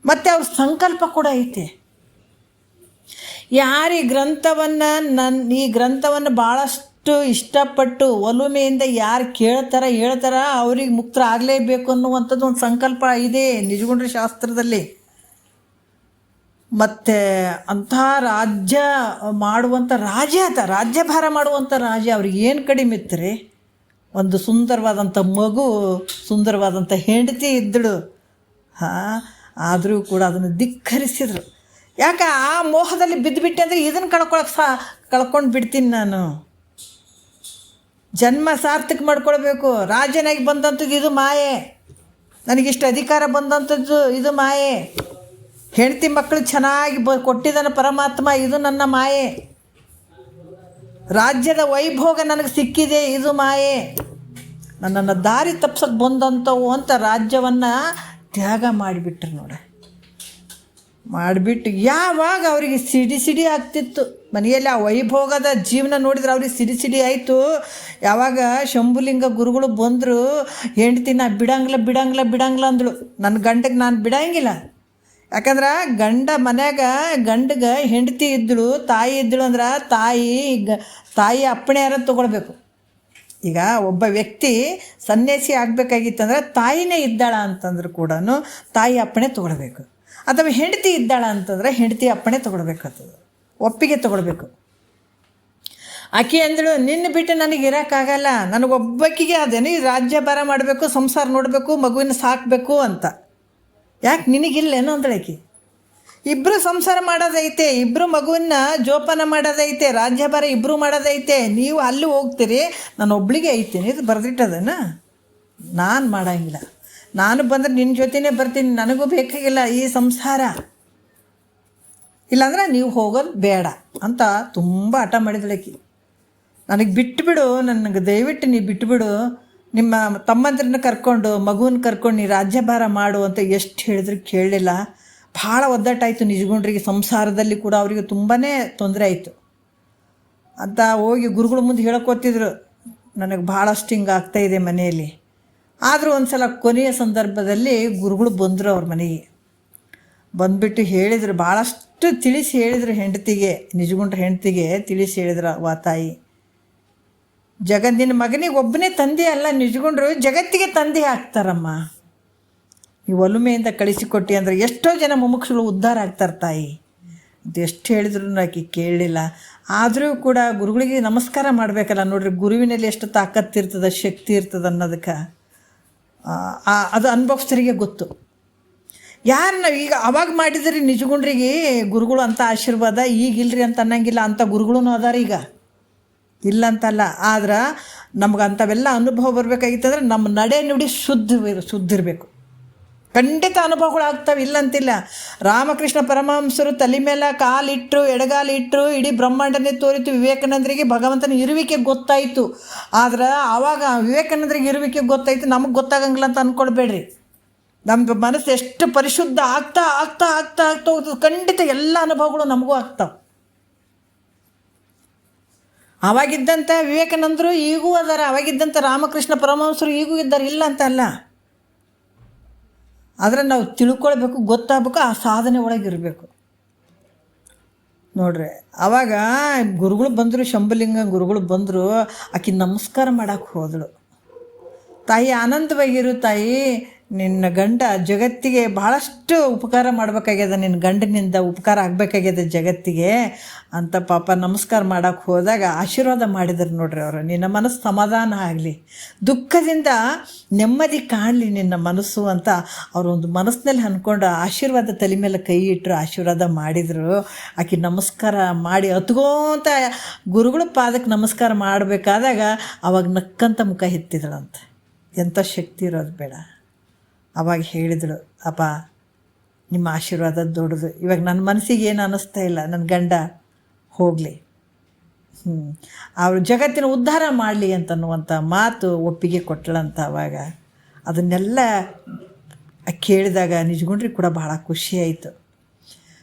Speaker 1: ಮತ್ತು ಅವ್ರ ಸಂಕಲ್ಪ ಕೂಡ ಐತೆ. ಯಾರು ಈ ಗ್ರಂಥವನ್ನು ಭಾಳಷ್ಟು ಇಷ್ಟಪಟ್ಟು ಒಲುಮೆಯಿಂದ ಯಾರು ಹೇಳ್ತಾರ ಅವ್ರಿಗೆ ಮುಕ್ತರ ಆಗಲೇಬೇಕು ಅನ್ನುವಂಥದ್ದು ಒಂದು ಸಂಕಲ್ಪ ಇದೆ ನಿಜಗುಂಡ್ರ ಶಾಸ್ತ್ರದಲ್ಲಿ. ಮತ್ತು ಅಂಥ ರಾಜ್ಯ ಮಾಡುವಂಥ ರಾಜ್ಯಭಾರ ಮಾಡುವಂಥ ರಾಜ ಅವ್ರಿಗೆ ಏನು ಕಡಿಮೆ ಇತ್ತು. ಒಂದು ಸುಂದರವಾದಂಥ ಮಗು, ಸುಂದರವಾದಂಥ ಹೆಂಡತಿ ಇದ್ದಳು. ಆದರೂ ಕೂಡ ಅದನ್ನು ಧಿಕ್ಕರಿಸಿದ್ರು. ಯಾಕೆ ಆ ಮೋಹದಲ್ಲಿ ಬಿದ್ದುಬಿಟ್ಟೆ ಅಂದರೆ ಇದನ್ನು ಕಳ್ಕೊಂಡು ಬಿಡ್ತೀನಿ ನಾನು. ಜನ್ಮ ಸಾರ್ಥಕ ಮಾಡ್ಕೊಳ್ಬೇಕು. ರಾಜನಾಗಿ ಬಂದಂಥದ್ದು ಇದು ಮಾಯೆ, ನನಗಿಷ್ಟು ಅಧಿಕಾರ ಬಂದಂಥದ್ದು ಇದು ಮಾಯೆ, ಹೆಂಡತಿ ಮಕ್ಕಳು ಚೆನ್ನಾಗಿ ಕೊಟ್ಟಿದ್ದಾನೆ ಪರಮಾತ್ಮ ಇದು ನನ್ನ ಮಾಯೆ, ರಾಜ್ಯದ ವೈಭೋಗ ನನಗೆ ಸಿಕ್ಕಿದೆ ಇದು ಮಾಯೆ, ನನ್ನನ್ನು ದಾರಿ ತಪ್ಸಕ್ಕೆ ಬಂದಂಥವು ಅಂತ ರಾಜ್ಯವನ್ನು ತ್ಯಾಗ ಮಾಡಿಬಿಟ್ರು ನೋಡಿ. ಮಾಡಿಬಿಟ್ಟು ಯಾವಾಗ ಅವರಿಗೆ ಸಿಡಿ ಆಗ್ತಿತ್ತು ಮನೆಯಲ್ಲಿ, ಆ ವೈಭೋಗದ ಜೀವನ ನೋಡಿದ್ರೆ ಅವ್ರಿಗೆ ಸಿಡಿ ಆಯಿತು. ಯಾವಾಗ ಶಂಭುಲಿಂಗ ಗುರುಗಳು ಬಂದರು, ಹೆಂಡ್ತಿನ ಬಿಡಂಗಿಲ್ಲ ಅಂದಳು. ನನ್ನ ಗಂಟೆಗೆ ನಾನು ಬಿಡಂಗಿಲ್ಲ, ಯಾಕಂದ್ರೆ ಗಂಡ ಮನ್ಯಾಗ ಗಂಡಗೆ ಹೆಂಡತಿ ಇದ್ದಳು ತಾಯಿ ಇದ್ದಳು ಅಂದ್ರೆ ತಾಯಿ ಅಪ್ಪಣೆ ಯಾರು ತೊಗೊಳ್ಬೇಕು. ಈಗ ಒಬ್ಬ ವ್ಯಕ್ತಿ ಸನ್ಯಾಸಿ ಆಗಬೇಕಾಗಿತ್ತಂದ್ರೆ ತಾಯಿನೇ ಇದ್ದಾಳ ಅಂತಂದ್ರೆ ಕೂಡ ತಾಯಿ ಅಪ್ಪಣೆ ತೊಗೊಳ್ಬೇಕು. ಅಥವಾ ಹೆಂಡತಿ ಇದ್ದಾಳ ಅಂತಂದ್ರೆ ಹೆಂಡತಿ ಅಪ್ಪಣೆ ತೊಗೊಳ್ಬೇಕಾಗ್ತದೆ, ಒಪ್ಪಿಗೆ ತೊಗೊಳ್ಬೇಕು. ಆಕೆ ಅಂದಳು, ನಿನ್ನ ಬಿಟ್ಟು ನನಗೆ ಇರೋಕ್ಕಾಗಲ್ಲ, ನನಗೊಬ್ಬಕ್ಕಿಗೆ ಅದೇನು ಈ ರಾಜ್ಯಭಾರ ಮಾಡಬೇಕು, ಸಂಸಾರ ನೋಡಬೇಕು, ಮಗುವಿನ ಸಾಕಬೇಕು ಅಂತ. ಯಾಕೆ ನಿನಗಿಲ್ಲೇನೋ ಅಂದಳು ಆಕೆ. ಇಬ್ಬರು ಸಂಸಾರ ಮಾಡೋದೈತೆ, ಇಬ್ಬರು ಮಗುವನ್ನ ಜೋಪಾನ ಮಾಡೋದೈತೆ, ರಾಜ್ಯಭಾರ ಇಬ್ಬರು ಮಾಡೋದೈತೆ. ನೀವು ಅಲ್ಲಿ ಹೋಗ್ತೀರಿ, ನಾನು ಒಬ್ಳಿಗೆ ಐತೀನಿ, ಇದು ಬರೆದಿಟ್ಟದನ. ನಾನು ಮಾಡೋಂಗಿಲ್ಲ, ನಾನು ಬಂದರೆ ನಿನ್ನ ಜೊತೆನೇ ಬರ್ತೀನಿ, ನನಗೂ ಬೇಕಾಗಿಲ್ಲ ಈ ಸಂಸಾರ, ಇಲ್ಲಾಂದ್ರೆ ನೀವು ಹೋಗೋದು ಬೇಡ ಅಂತ ತುಂಬ ಹಠ ಮಾಡಿದಳಕಿ. ನನಗೆ ಬಿಟ್ಟುಬಿಡು, ನನಗೆ ದಯವಿಟ್ಟು ನೀ ಬಿಟ್ಟುಬಿಡು, ನಿಮ್ಮ ತಮ್ಮಂದ್ರನ್ನ ಕರ್ಕೊಂಡು ಮಗುವನ್ನ ಕರ್ಕೊಂಡು ನೀ ರಾಜ್ಯಭಾರ ಮಾಡು ಅಂತ ಎಷ್ಟು ಹೇಳಿದ್ರು ಕೇಳಲಿಲ್ಲ. ಭಾಳ ಒದ್ದಾಟಾಯಿತು ನಿಜಗುಂಡ್ರಿಗೆ. ಸಂಸಾರದಲ್ಲಿ ಕೂಡ ಅವರಿಗೆ ತುಂಬಾ ತೊಂದರೆ ಆಯಿತು ಅಂತ ಹೋಗಿ ಗುರುಗಳ ಮುಂದೆ ಹೇಳೋಕೋತಿದ್ರು, ನನಗೆ ಭಾಳಷ್ಟು ಹಿಂಗೆ ಆಗ್ತಾಯಿದೆ ಮನೆಯಲ್ಲಿ. ಆದರೂ ಒಂದು ಸಲ ಕೊನೆಯ ಸಂದರ್ಭದಲ್ಲಿ ಗುರುಗಳು ಬಂದರು ಅವ್ರ ಮನೆಗೆ. ಬಂದುಬಿಟ್ಟು ಹೇಳಿದರು, ಭಾಳಷ್ಟು ತಿಳಿಸಿ ಹೇಳಿದರು ಹೆಂಡತಿಗೆ, ನಿಜಗುಂಡ್ರ ಹೆಂಡತಿಗೆ ತಿಳಿಸಿ ಹೇಳಿದ್ರು, ವಾ ತಾಯಿ, ನಿನ್ನ ಮಗನಿಗೆ ಒಬ್ಬನೇ ತಂದೆ ಅಲ್ಲ, ನಿಜಗುಂಡ್ರು ಜಗತ್ತಿಗೆ ತಂದೆ ಆಗ್ತಾರಮ್ಮ. ಈ ಒಲುಮೆಯಿಂದ ಕಳಿಸಿಕೊಟ್ಟು ಅಂದರೆ ಎಷ್ಟೋ ಜನ ಮುಮುಕ್ಷಗಳು ಉದ್ಧಾರ ಆಗ್ತಾರೆ ತಾಯಿ ಅಂತ ಎಷ್ಟು ಹೇಳಿದ್ರು ಆಕೆ ಕೇಳಲಿಲ್ಲ. ಆದರೂ ಕೂಡ ಗುರುಗಳಿಗೆ ನಮಸ್ಕಾರ ಮಾಡಬೇಕಲ್ಲ. ನೋಡ್ರಿ, ಗುರುವಿನಲ್ಲಿ ಎಷ್ಟು ತಾಕತ್ತಿರ್ತದೆ, ಶಕ್ತಿ ಇರ್ತದೆ ಅನ್ನೋದಕ್ಕೆ ಅದು ಅನುಭವಿಸ್ತರಿಗೆ ಗೊತ್ತು. ಯಾರನ್ನ ಈಗ ಅವಾಗ ಮಾಡಿದ್ರಿ ನಿಜಗುಂಡ್ರಿಗೆ ಗುರುಗಳು ಅಂತ ಆಶೀರ್ವಾದ, ಈಗಿಲ್ರಿ ಅಂತ ಅನ್ನಂಗಿಲ್ಲ, ಅಂಥ ಗುರುಗಳೂ ಅದಾರ ಈಗ, ಇಲ್ಲ ಅಂತಲ್ಲ. ಆದ್ರೆ ನಮ್ಗೆ ಅಂಥವೆಲ್ಲ ಅನುಭವ ಬರಬೇಕಾಗಿತ್ತಂದ್ರೆ ನಮ್ಮ ನಡೆ ನುಡಿ ಶುದ್ಧ ಇರಬೇಕು. ಖಂಡಿತ ಅನುಭವಗಳಾಗ್ತವೆ, ಇಲ್ಲಂತಿಲ್ಲ. ರಾಮಕೃಷ್ಣ ಪರಮಹಂಸರು ತಲೆ ಮೇಲೆ ಕಾಲಿಟ್ಟರು, ಎಡಗಾಲಿಟ್ಟರು, ಇಡೀ ಬ್ರಹ್ಮಾಂಡನೇ ತೋರಿತು. ವಿವೇಕಾನಂದರಿಗೆ ಭಗವಂತನ ಇರುವಿಕೆ ಗೊತ್ತಾಯಿತು. ಆದ್ರೆ ಆವಾಗ ವಿವೇಕಾನಂದರಿಗೆ ಇರುವಿಕೆ ಗೊತ್ತಾಯಿತು, ನಮಗೆ ಗೊತ್ತಾಗಂಗಿಲ್ಲ ಅಂತ ಅಂದ್ಕೊಳ್ಬೇಡ್ರಿ. ನಮ್ಮದು ಮನಸ್ಸು ಎಷ್ಟು ಪರಿಶುದ್ಧ ಆಗ್ತಾ ಆಗ್ತಾ ಆಗ್ತಾ ಆಗ್ತಾ ಹೋಗ್ತದೆ, ಖಂಡಿತ ಎಲ್ಲ ಅನುಭವಗಳು ನಮಗೂ ಆಗ್ತಾವೆ. ಆವಾಗಿದ್ದಂಥ ವಿವೇಕಾನಂದರು ಈಗೂ ಅದಾರ, ಅವಾಗಿದ್ದಂಥ ರಾಮಕೃಷ್ಣ ಪರಮಹಂಸರು ಈಗೂ ಇದ್ದಾರೆ, ಇಲ್ಲ ಅಂತ ಅಲ್ಲ. ಆದರೆ ನಾವು ತಿಳ್ಕೊಳ್ಬೇಕು, ಗೊತ್ತಾಗಬೇಕು, ಆ ಸಾಧನೆ ಒಳಗಿರಬೇಕು. ನೋಡ್ರಿ, ಆವಾಗ ಗುರುಗಳು ಬಂದರು, ಶಂಭುಲಿಂಗ ಗುರುಗಳು ಬಂದರು. ಆಕೆ ನಮಸ್ಕಾರ ಮಾಡೋಕ್ಕೆ ಹೋದಳು. ತಾಯಿ ಆನಂದವಾಗಿರು ತಾಯಿ, ನಿನ್ನ ಗಂಡ ಜಗತ್ತಿಗೆ ಭಾಳಷ್ಟು ಉಪಕಾರ ಮಾಡಬೇಕಾಗ್ಯದ, ನಿನ್ನ ಗಂಡನಿಂದ ಉಪಕಾರ ಆಗಬೇಕಾಗ್ಯದ ಜಗತ್ತಿಗೆ ಅಂತ ಪಾಪ ನಮಸ್ಕಾರ ಮಾಡೋಕ್ಕೆ ಹೋದಾಗ ಆಶೀರ್ವಾದ ಮಾಡಿದ್ರು. ನೋಡ್ರಿ, ಅವರು ನಿನ್ನ ಮನಸ್ಸು ಸಮಾಧಾನ ಆಗಲಿ, ದುಃಖದಿಂದ ನೆಮ್ಮದಿ ಕಾಣಲಿ ನಿನ್ನ ಮನಸ್ಸು ಅಂತ ಅವರು ಒಂದು ಮನಸ್ಸಿನಲ್ಲಿ ಅಂದ್ಕೊಂಡು ಆಶೀರ್ವಾದ ತಲೆ ಮೇಲೆ ಕೈ ಇಟ್ಟರು, ಆಶೀರ್ವಾದ ಮಾಡಿದರು. ಆಕೆ ನಮಸ್ಕಾರ ಮಾಡಿ ಹತ್ಕೋಂತ ಗುರುಗಳ ಪಾದಕ್ಕೆ ನಮಸ್ಕಾರ ಮಾಡಬೇಕಾದಾಗ ಅವಾಗ ನಕ್ಕಂತ ಮುಖ ಎತ್ತಿದಳಂತ. ಎಂಥ ಶಕ್ತಿ ಇರೋದು ಬೇಡ. ಅವಾಗ ಹೇಳಿದಳು, ಅಪ್ಪ ನಿಮ್ಮ ಆಶೀರ್ವಾದ ದೊಡ್ಡದು, ಇವಾಗ ನನ್ನ ಮನಸ್ಸಿಗೆ ಏನು ಅನ್ನಿಸ್ತಾ ಇಲ್ಲ, ನನ್ನ ಗಂಡ ಹೋಗಲಿ, ಅವರು ಜಗತ್ತಿನ ಉದ್ಧಾರ ಮಾಡಲಿ ಅಂತನ್ನುವಂಥ ಮಾತು ಒಪ್ಪಿಗೆ ಕೊಟ್ಟಳಂತ. ಅವಾಗ ಅದನ್ನೆಲ್ಲ ಕೇಳಿದಾಗ ನಿಜಗುಂಡ್ರಿಗೆ ಕೂಡ ಭಾಳ ಖುಷಿಯಾಯಿತು.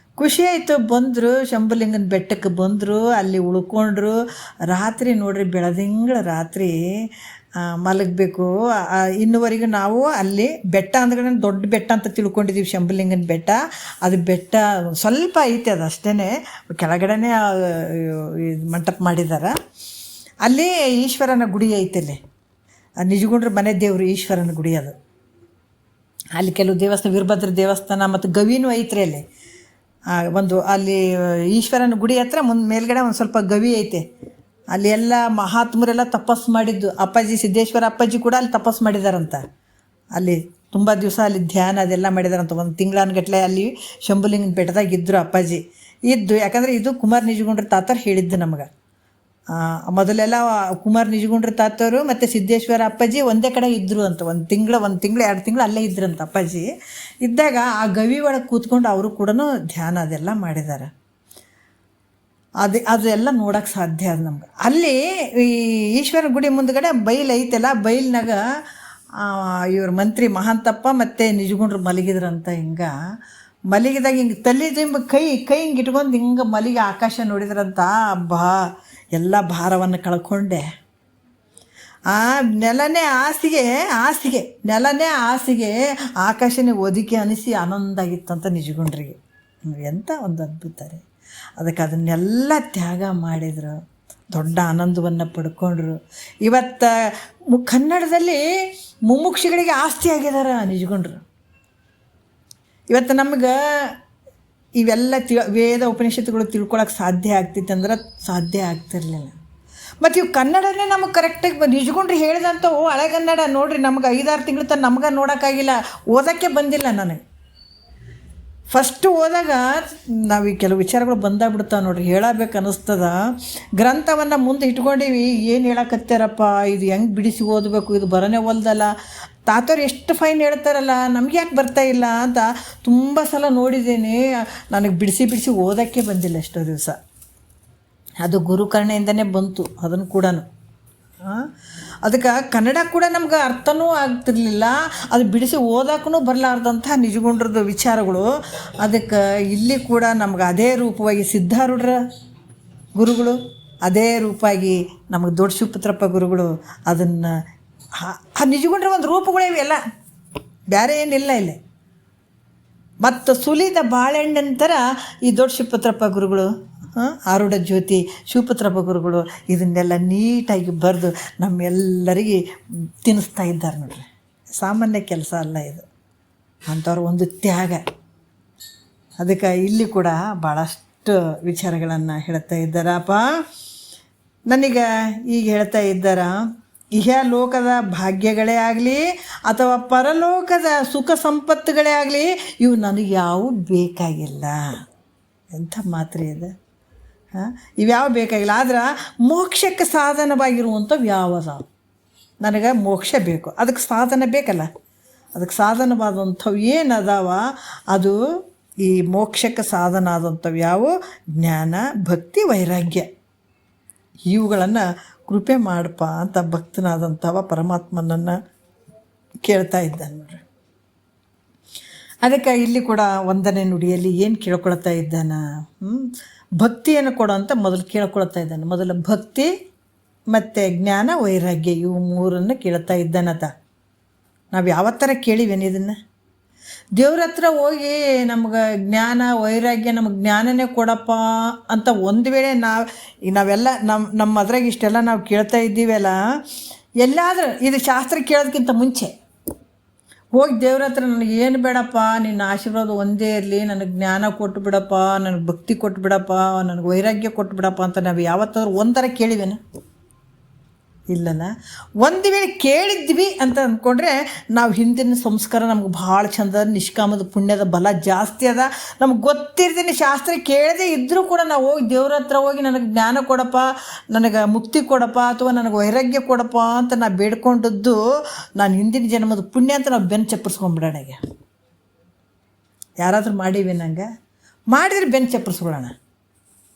Speaker 1: ಬಂದರು, ಶಂಭುಲಿಂಗನ ಬೆಟ್ಟಕ್ಕೆ ಬಂದರು, ಅಲ್ಲಿ ಉಳ್ಕೊಂಡ್ರು. ರಾತ್ರಿ ನೋಡ್ರಿ, ಬೆಳದಿಂಗಳ ರಾತ್ರಿ ಮಲಗಬೇಕು. ಇನ್ನುವರೆಗೂ ನಾವು ಅಲ್ಲಿ ಬೆಟ್ಟ ಅಂದ್ರೆ ದೊಡ್ಡ ಬೆಟ್ಟ ಅಂತ ತಿಳ್ಕೊಂಡಿದ್ದೀವಿ, ಶಂಭುಲಿಂಗನ ಬೆಟ್ಟ. ಅದು ಬೆಟ್ಟ ಸ್ವಲ್ಪ ಐತೆ, ಅದು ಅಷ್ಟೇ, ಕೆಳಗಡೆನೇ ಮಂಟಪ ಮಾಡಿದ್ದಾರೆ. ಅಲ್ಲಿ ಈಶ್ವರನ ಗುಡಿ ಐತಲ್ಲಿ, ನಿಜಗುಂಡ್ರ ಮನೆ ದೇವರು ಈಶ್ವರನ ಗುಡಿ ಅದು. ಅಲ್ಲಿ ಕೆಲವು ದೇವಸ್ಥಾನ, ವೀರಭದ್ರ ದೇವಸ್ಥಾನ ಮತ್ತು ಗವಿನೂ ಐತ್ರಿ ಅಲ್ಲಿ. ಅಲ್ಲಿ ಈಶ್ವರನ ಗುಡಿ ಹತ್ರ ಮೇಲ್ಗಡೆ ಒಂದು ಸ್ವಲ್ಪ ಗವಿ ಐತೆ. ಅಲ್ಲಿ ಎಲ್ಲ ಮಹಾತ್ಮರೆಲ್ಲ ತಪಸ್ಸು ಮಾಡಿದ್ದು. ಅಪ್ಪಾಜಿ ಸಿದ್ದೇಶ್ವರ ಅಪ್ಪಾಜಿ ಕೂಡ ಅಲ್ಲಿ ತಪಸ್ಸು ಮಾಡಿದಾರಂತ. ಅಲ್ಲಿ ತುಂಬ ದಿವಸ ಅಲ್ಲಿ ಧ್ಯಾನ ಅದೆಲ್ಲ ಮಾಡಿದಾರಂತ. ಒಂದು ತಿಂಗಳನ್ಗಟ್ಲೆ ಅಲ್ಲಿ ಶಂಭುಲಿಂಗನ ಬೆಟ್ಟದಾಗ ಇದ್ದರು ಅಪ್ಪಾಜಿ ಇದ್ದು. ಯಾಕಂದರೆ ಇದು ಕುಮಾರ್ ನಿಜಗುಂಡ್ರ ತಾತರು ಹೇಳಿದ್ದು ನಮಗೆ. ಮೊದಲೆಲ್ಲ ಕುಮಾರ್ ನಿಜಗುಂಡ್ರ ತಾತವರು ಮತ್ತು ಸಿದ್ದೇಶ್ವರ ಅಪ್ಪಾಜಿ ಒಂದೇ ಕಡೆ ಇದ್ದರು ಅಂತ. ಒಂದು ತಿಂಗಳು 2 ತಿಂಗಳು ಅಲ್ಲೇ ಇದ್ರಂತ ಅಪ್ಪಾಜಿ. ಇದ್ದಾಗ ಆ ಗವಿ ಒಳಗೆ ಕೂತ್ಕೊಂಡು ಅವರು ಕೂಡ ಧ್ಯಾನ ಅದೆಲ್ಲ ಮಾಡಿದ್ದಾರೆ. ಅದೆಲ್ಲ ನೋಡೋಕ್ಕೆ ಸಾಧ್ಯ ಅದು ನಮ್ಗೆ. ಅಲ್ಲಿ ಈ ಈಶ್ವರ ಗುಡಿ ಮುಂದ್ಗಡೆ ಬೈಲ್ ಐತೆಲ್ಲ, ಬೈಲ್ನಾಗ ಇವ್ರ ಮಂತ್ರಿ ಮಹಾಂತಪ್ಪ ಮತ್ತು ನಿಜಗುಂಡ್ರು ಮಲಗಿದ್ರಂತ. ಹಿಂಗೆ ಮಲಗಿದಾಗ ಹಿಂಗೆ ತಲೆ ತುಂಬ ಕೈ ಹಿಂಗೆ ಇಟ್ಕೊಂಡು ಹಿಂಗೆ ಮಲಗಿ ಆಕಾಶ ನೋಡಿದ್ರಂತ. ಎಲ್ಲ ಭಾರವನ್ನು ಕಳ್ಕೊಂಡೆ. ಆ ನೆಲನೇ ಹಾಸಿಗೆ ನೆಲನೇ ಹಾಸಿಗೆ ಆಕಾಶನೇ ಒದಿಕೆ ಅನಿಸಿ ಆನಂದ ಆಗಿತ್ತಂತ ನಿಜಗುಂಡ್ರಿಗೆ. ಎಂಥ ಒಂದು ಅದ್ಭುತ ರೀ. ಅದಕ್ಕೆ ಅದನ್ನೆಲ್ಲ ತ್ಯಾಗ ಮಾಡಿದರು, ದೊಡ್ಡ ಆನಂದವನ್ನು ಪಡ್ಕೊಂಡ್ರು. ಇವತ್ತು ಕನ್ನಡದಲ್ಲಿ ಮುಮುಕ್ಷಿಗಳಿಗೆ ಆಸ್ತಿ ಆಗಿದಾರ ನಿಜಗುಂಡ್ರು. ಇವತ್ತು ನಮ್ಗೆ ಇವೆಲ್ಲ ವೇದ ಉಪನಿಷತ್ತುಗಳು ತಿಳ್ಕೊಳಕ್ಕೆ ಸಾಧ್ಯ ಆಗ್ತಿತ್ತು ಅಂದ್ರೆ ಸಾಧ್ಯ ಆಗ್ತಿರ್ಲಿಲ್ಲ. ಮತ್ತು ಇವು ಕನ್ನಡನೇ ನಮಗೆ ಕರೆಕ್ಟಾಗಿ ನಿಜಗುಂಡ್ರು ಹೇಳಿದಂಥವು ಹಳೆಗನ್ನಡ ನೋಡಿರಿ, ನಮ್ಗೆ 5-6 ತಿಂಗಳ ತನಕ ನಮ್ಗೆ ನೋಡೋಕ್ಕಾಗಿಲ್ಲ, ಓದೋಕ್ಕೆ ಬಂದಿಲ್ಲ ನನಗೆ. ಫಸ್ಟು ಓದಾಗ ನಾವು ಈ ಕೆಲವು ವಿಚಾರಗಳು ಬಂದಾಗ್ಬಿಡ್ತಾವೆ ನೋಡ್ರಿ, ಹೇಳಬೇಕು ಅನ್ನಿಸ್ತದ. ಗ್ರಂಥವನ್ನು ಮುಂದೆ ಇಟ್ಕೊಂಡೀವಿ, ಏನು ಹೇಳಕತ್ತಾರಪ್ಪ, ಇದು ಹೆಂಗೆ ಬಿಡಿಸಿ ಓದಬೇಕು, ಇದು ಬರನೇ ಒಲ್ದಲ್ಲ, ತಾತವ್ರು ಎಷ್ಟು ಫೈನ್ ಹೇಳ್ತಾರಲ್ಲ, ನಮ್ಗೆ ಯಾಕೆ ಬರ್ತಾ ಇಲ್ಲ ಅಂತ ತುಂಬ ಸಲ ನೋಡಿದ್ದೀನಿ. ನನಗೆ ಬಿಡಿಸಿ ಓದೋಕ್ಕೆ ಬಂದಿಲ್ಲ ಎಷ್ಟೋ ದಿವಸ. ಅದು ಗುರುಕರ್ಣೆಯಿಂದನೇ ಬಂತು ಅದನ್ನು ಕೂಡ. ಅದಕ್ಕೆ ಕನ್ನಡ ಕೂಡ ನಮ್ಗೆ ಅರ್ಥನೂ ಆಗ್ತಿರ್ಲಿಲ್ಲ, ಅದು ಬಿಡಿಸಿ ಓದೋಕ್ಕೂ ಬರಲಾರ್ದಂಥ ನಿಜಗುಂಡ್ರದ್ದು ವಿಚಾರಗಳು. ಅದಕ್ಕೆ ಇಲ್ಲಿ ಕೂಡ ನಮ್ಗೆ ಅದೇ ರೂಪವಾಗಿ ಸಿದ್ಧಾರೂಢರ ಗುರುಗಳು, ಅದೇ ರೂಪವಾಗಿ ನಮಗೆ ದೊಡ್ಡ ಶಿವಪುತ್ರಪ್ಪ ಗುರುಗಳು ಅದನ್ನು ನಿಜಗುಂಡ್ರ ಒಂದು ರೂಪಗಳೇ ಇವೆಲ್ಲ, ಬೇರೆ ಏನಿಲ್ಲ ಇಲ್ಲಿ. ಮತ್ತು ಸುಲಿದ ಬಾಳೆಹಣ್ಣಿನ ಥರ ಈ ದೊಡ್ಡ ಶಿವಪುತ್ರಪ್ಪ ಗುರುಗಳು, ಆರೂಢ ಜ್ಯೋತಿ ಶಿವಪುತ್ರಪ್ಪ ಗುರುಗಳು ಇದನ್ನೆಲ್ಲ ನೀಟಾಗಿ ಬರೆದು ನಮ್ಮೆಲ್ಲರಿಗೆ ತಿನ್ನಿಸ್ತಾ ಇದ್ದಾರೆ ನೋಡ್ರಿ. ಸಾಮಾನ್ಯ ಕೆಲಸ ಅಲ್ಲ ಇದು, ಅಂಥವ್ರು ಒಂದು ತ್ಯಾಗ. ಅದಕ್ಕೆ ಇಲ್ಲಿ ಕೂಡ ಭಾಳಷ್ಟು ವಿಚಾರಗಳನ್ನು ಹೇಳ್ತಾ ಇದ್ದಾರಪ್ಪ. ನನಗೆ ಈಗ ಹೇಳ್ತಾ ಇದ್ದಾರ, ಇಹಲೋಕದ ಭಾಗ್ಯಗಳೇ ಆಗಲಿ ಅಥವಾ ಪರಲೋಕದ ಸುಖ ಸಂಪತ್ತುಗಳೇ ಆಗಲಿ ಇವು ನನಗೆ ಯಾವೂ ಬೇಕಾಗಿಲ್ಲ. ಎಂಥ ಮಾತ್ರ ಇದೆ. ಇವ್ಯಾವ ಬೇಕಾಗಿಲ್ಲ, ಆದ್ರೆ ಮೋಕ್ಷಕ್ಕೆ ಸಾಧನವಾಗಿರುವಂಥವು ಯಾವದ? ನನಗೆ ಮೋಕ್ಷ ಬೇಕು, ಅದಕ್ಕೆ ಸಾಧನ ಬೇಕಲ್ಲ. ಅದಕ್ಕೆ ಸಾಧನವಾದಂಥವು ಏನದಾವ, ಅದು ಈ ಮೋಕ್ಷಕ್ಕೆ ಸಾಧನ ಆದಂಥವು ಯಾವ? ಜ್ಞಾನ, ಭಕ್ತಿ, ವೈರಾಗ್ಯ. ಇವುಗಳನ್ನು ಕೃಪೆ ಮಾಡಪ್ಪ ಅಂತ ಭಕ್ತನಾದಂಥವ ಪರಮಾತ್ಮನನ್ನು ಕೇಳ್ತಾ ಇದ್ದಾನೆ ನೋಡ್ರಿ. ಅದಕ್ಕೆ ಇಲ್ಲಿ ಕೂಡ 1ನೇ ನುಡಿಯಲ್ಲಿ ಏನು ಕೇಳ್ಕೊಳ್ತಾ ಇದ್ದಾನ, ಭಕ್ತಿಯನ್ನು ಕೊಡೋ ಅಂತ ಮೊದಲು ಕೇಳ್ಕೊಳ್ತಾ ಇದ್ದಾನೆ. ಮೊದಲು ಭಕ್ತಿ ಮತ್ತು ಜ್ಞಾನ, ವೈರಾಗ್ಯ ಇವು 3 ಕೇಳ್ತಾ ಇದ್ದಾನತ. ನಾವು ಯಾವತ್ತರ ಕೇಳಿವೇನು ಇದನ್ನು? ದೇವ್ರ ಹತ್ರ ಹೋಗಿ ನಮ್ಗೆ ಜ್ಞಾನ ವೈರಾಗ್ಯ, ನಮಗೆ ಜ್ಞಾನನೇ ಕೊಡಪ್ಪ ಅಂತ ಒಂದು ವೇಳೆ ನಾವೆಲ್ಲ ನಮ್ಮ ಅದ್ರಾಗ ಇಷ್ಟೆಲ್ಲ ನಾವು ಕೇಳ್ತಾ ಇದ್ದೀವಲ್ಲ, ಎಲ್ಲಾದರೂ ಇದು ಶಾಸ್ತ್ರ ಕೇಳೋದಕ್ಕಿಂತ ಮುಂಚೆ ಹೋಗಿ ದೇವ್ರ ಹತ್ರ ನನಗೆ ಏನು ಬೇಡಪ್ಪ, ನಿನ್ನ ಆಶೀರ್ವಾದ ಒಂದೇ ಇರಲಿ, ನನಗೆ ಜ್ಞಾನ ಕೊಟ್ಟು ಬಿಡಪ್ಪ, ನನಗೆ ಭಕ್ತಿ ಕೊಟ್ಟು ಬಿಡಪ್ಪ, ನನಗೆ ವೈರಾಗ್ಯ ಕೊಟ್ಟು ಬಿಡಪ್ಪ ಅಂತ ನಾವು ಯಾವತ್ತಾದ್ರೂ ಒಂಥರ ಕೇಳಿವೇನ? ಇಲ್ಲಲ್ಲ. ಒಂದು ವೇಳೆ ಕೇಳಿದ್ವಿ ಅಂತ ಅಂದ್ಕೊಂಡ್ರೆ ನಾವು ಹಿಂದಿನ ಸಂಸ್ಕಾರ ನಮ್ಗೆ ಭಾಳ ಚಂದ, ನಿಷ್ಕಾಮದ ಪುಣ್ಯದ ಬಲ ಜಾಸ್ತಿ ಅದ. ನಮ್ಗೆ ಗೊತ್ತಿರ್ತೀನಿ ಶಾಸ್ತ್ರ ಕೇಳದೆ ಇದ್ದರೂ ಕೂಡ ನಾವು ಹೋಗಿ ದೇವ್ರ ಹತ್ರ ಹೋಗಿ ನನಗೆ ಜ್ಞಾನ ಕೊಡಪ್ಪ, ನನಗೆ ಮುಕ್ತಿ ಕೊಡಪ್ಪ, ಅಥವಾ ನನಗೆ ವೈರಾಗ್ಯ ಕೊಡಪ್ಪ ಅಂತ ನಾವು ಬೇಡ್ಕೊಂಡದ್ದು ನಾನು ಹಿಂದಿನ ಜನ್ಮದ ಪುಣ್ಯ ಅಂತ ನಾವು ಬೆನ್ನು ಚಪ್ಪರಿಸ್ಕೊಂಡ್ಬಿಡೋಣ. ಯಾರಾದರೂ ಮಾಡೀವಿ ನಂಗೆ ಮಾಡಿದರೆ ಬೆನ್ನು ಚಪ್ಪರಿಸ್ಕೊಳ್ಳೋಣ,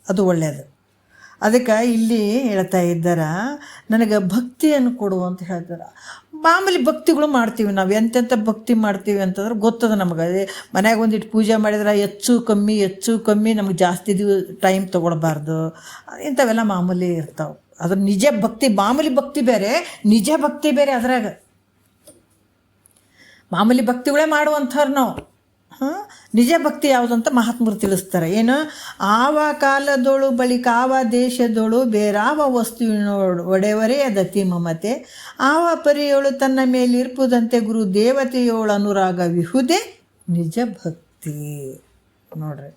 Speaker 1: ಅದು ಒಳ್ಳೆಯದು. ಅದಕ್ಕೆ ಇಲ್ಲಿ ಹೇಳ್ತಾ ಇದ್ದಾರೆ, ನನಗೆ ಭಕ್ತಿಯನ್ನು ಕೊಡು ಅಂತ ಹೇಳ್ತಾರೆ. ಮಾಮೂಲಿ ಭಕ್ತಿಗಳು ಮಾಡ್ತೀವಿ ನಾವು, ಎಂತೆಂಥ ಭಕ್ತಿ ಮಾಡ್ತೀವಿ ಅಂತಂದ್ರೆ ಗೊತ್ತದ ನಮಗೆ. ಅದೇ ಮನ್ಯಾಗ ಒಂದಿಟ್ಟು ಪೂಜೆ ಮಾಡಿದ್ರೆ ಹೆಚ್ಚು ಕಮ್ಮಿ ನಮಗೆ ಜಾಸ್ತಿ ಟೈಮ್ ತೊಗೊಳ್ಬಾರ್ದು, ಇಂಥವೆಲ್ಲ ಮಾಮೂಲಿ ಇರ್ತಾವೆ. ಅದ್ರ ನಿಜ ಭಕ್ತಿ, ಮಾಮೂಲಿ ಭಕ್ತಿ ಬೇರೆ, ನಿಜ ಭಕ್ತಿ ಬೇರೆ. ಅದ್ರಾಗ ಮಾಮೂಲಿ ಭಕ್ತಿಗಳೇ ಮಾಡುವಂಥವ್ರು ನಾವು. ನಿಜ ಭಕ್ತಿ ಯಾವುದು ಅಂತ ಮಹಾತ್ಮರು ತಿಳಿಸ್ತಾರೆ. ಏನು? ಆವ ಕಾಲದೋಳು ಬಳಿಕ ಆವ ದೇಶದೋಳು ಬೇರಾವ ವಸ್ತುವಿನೋಳು ಒಡೆವರೇ ಅದತಿ ಮಮತೆ, ಆವ ಪರಿಯೋಳು ತನ್ನ ಮೇಲಿರ್ಪುದಂತೆ ಗುರು ದೇವತೆಯೋಳು ಅನುರಾಗ ವಿಹುದೆ ನಿಜ ಭಕ್ತಿ. ನೋಡ್ರಿ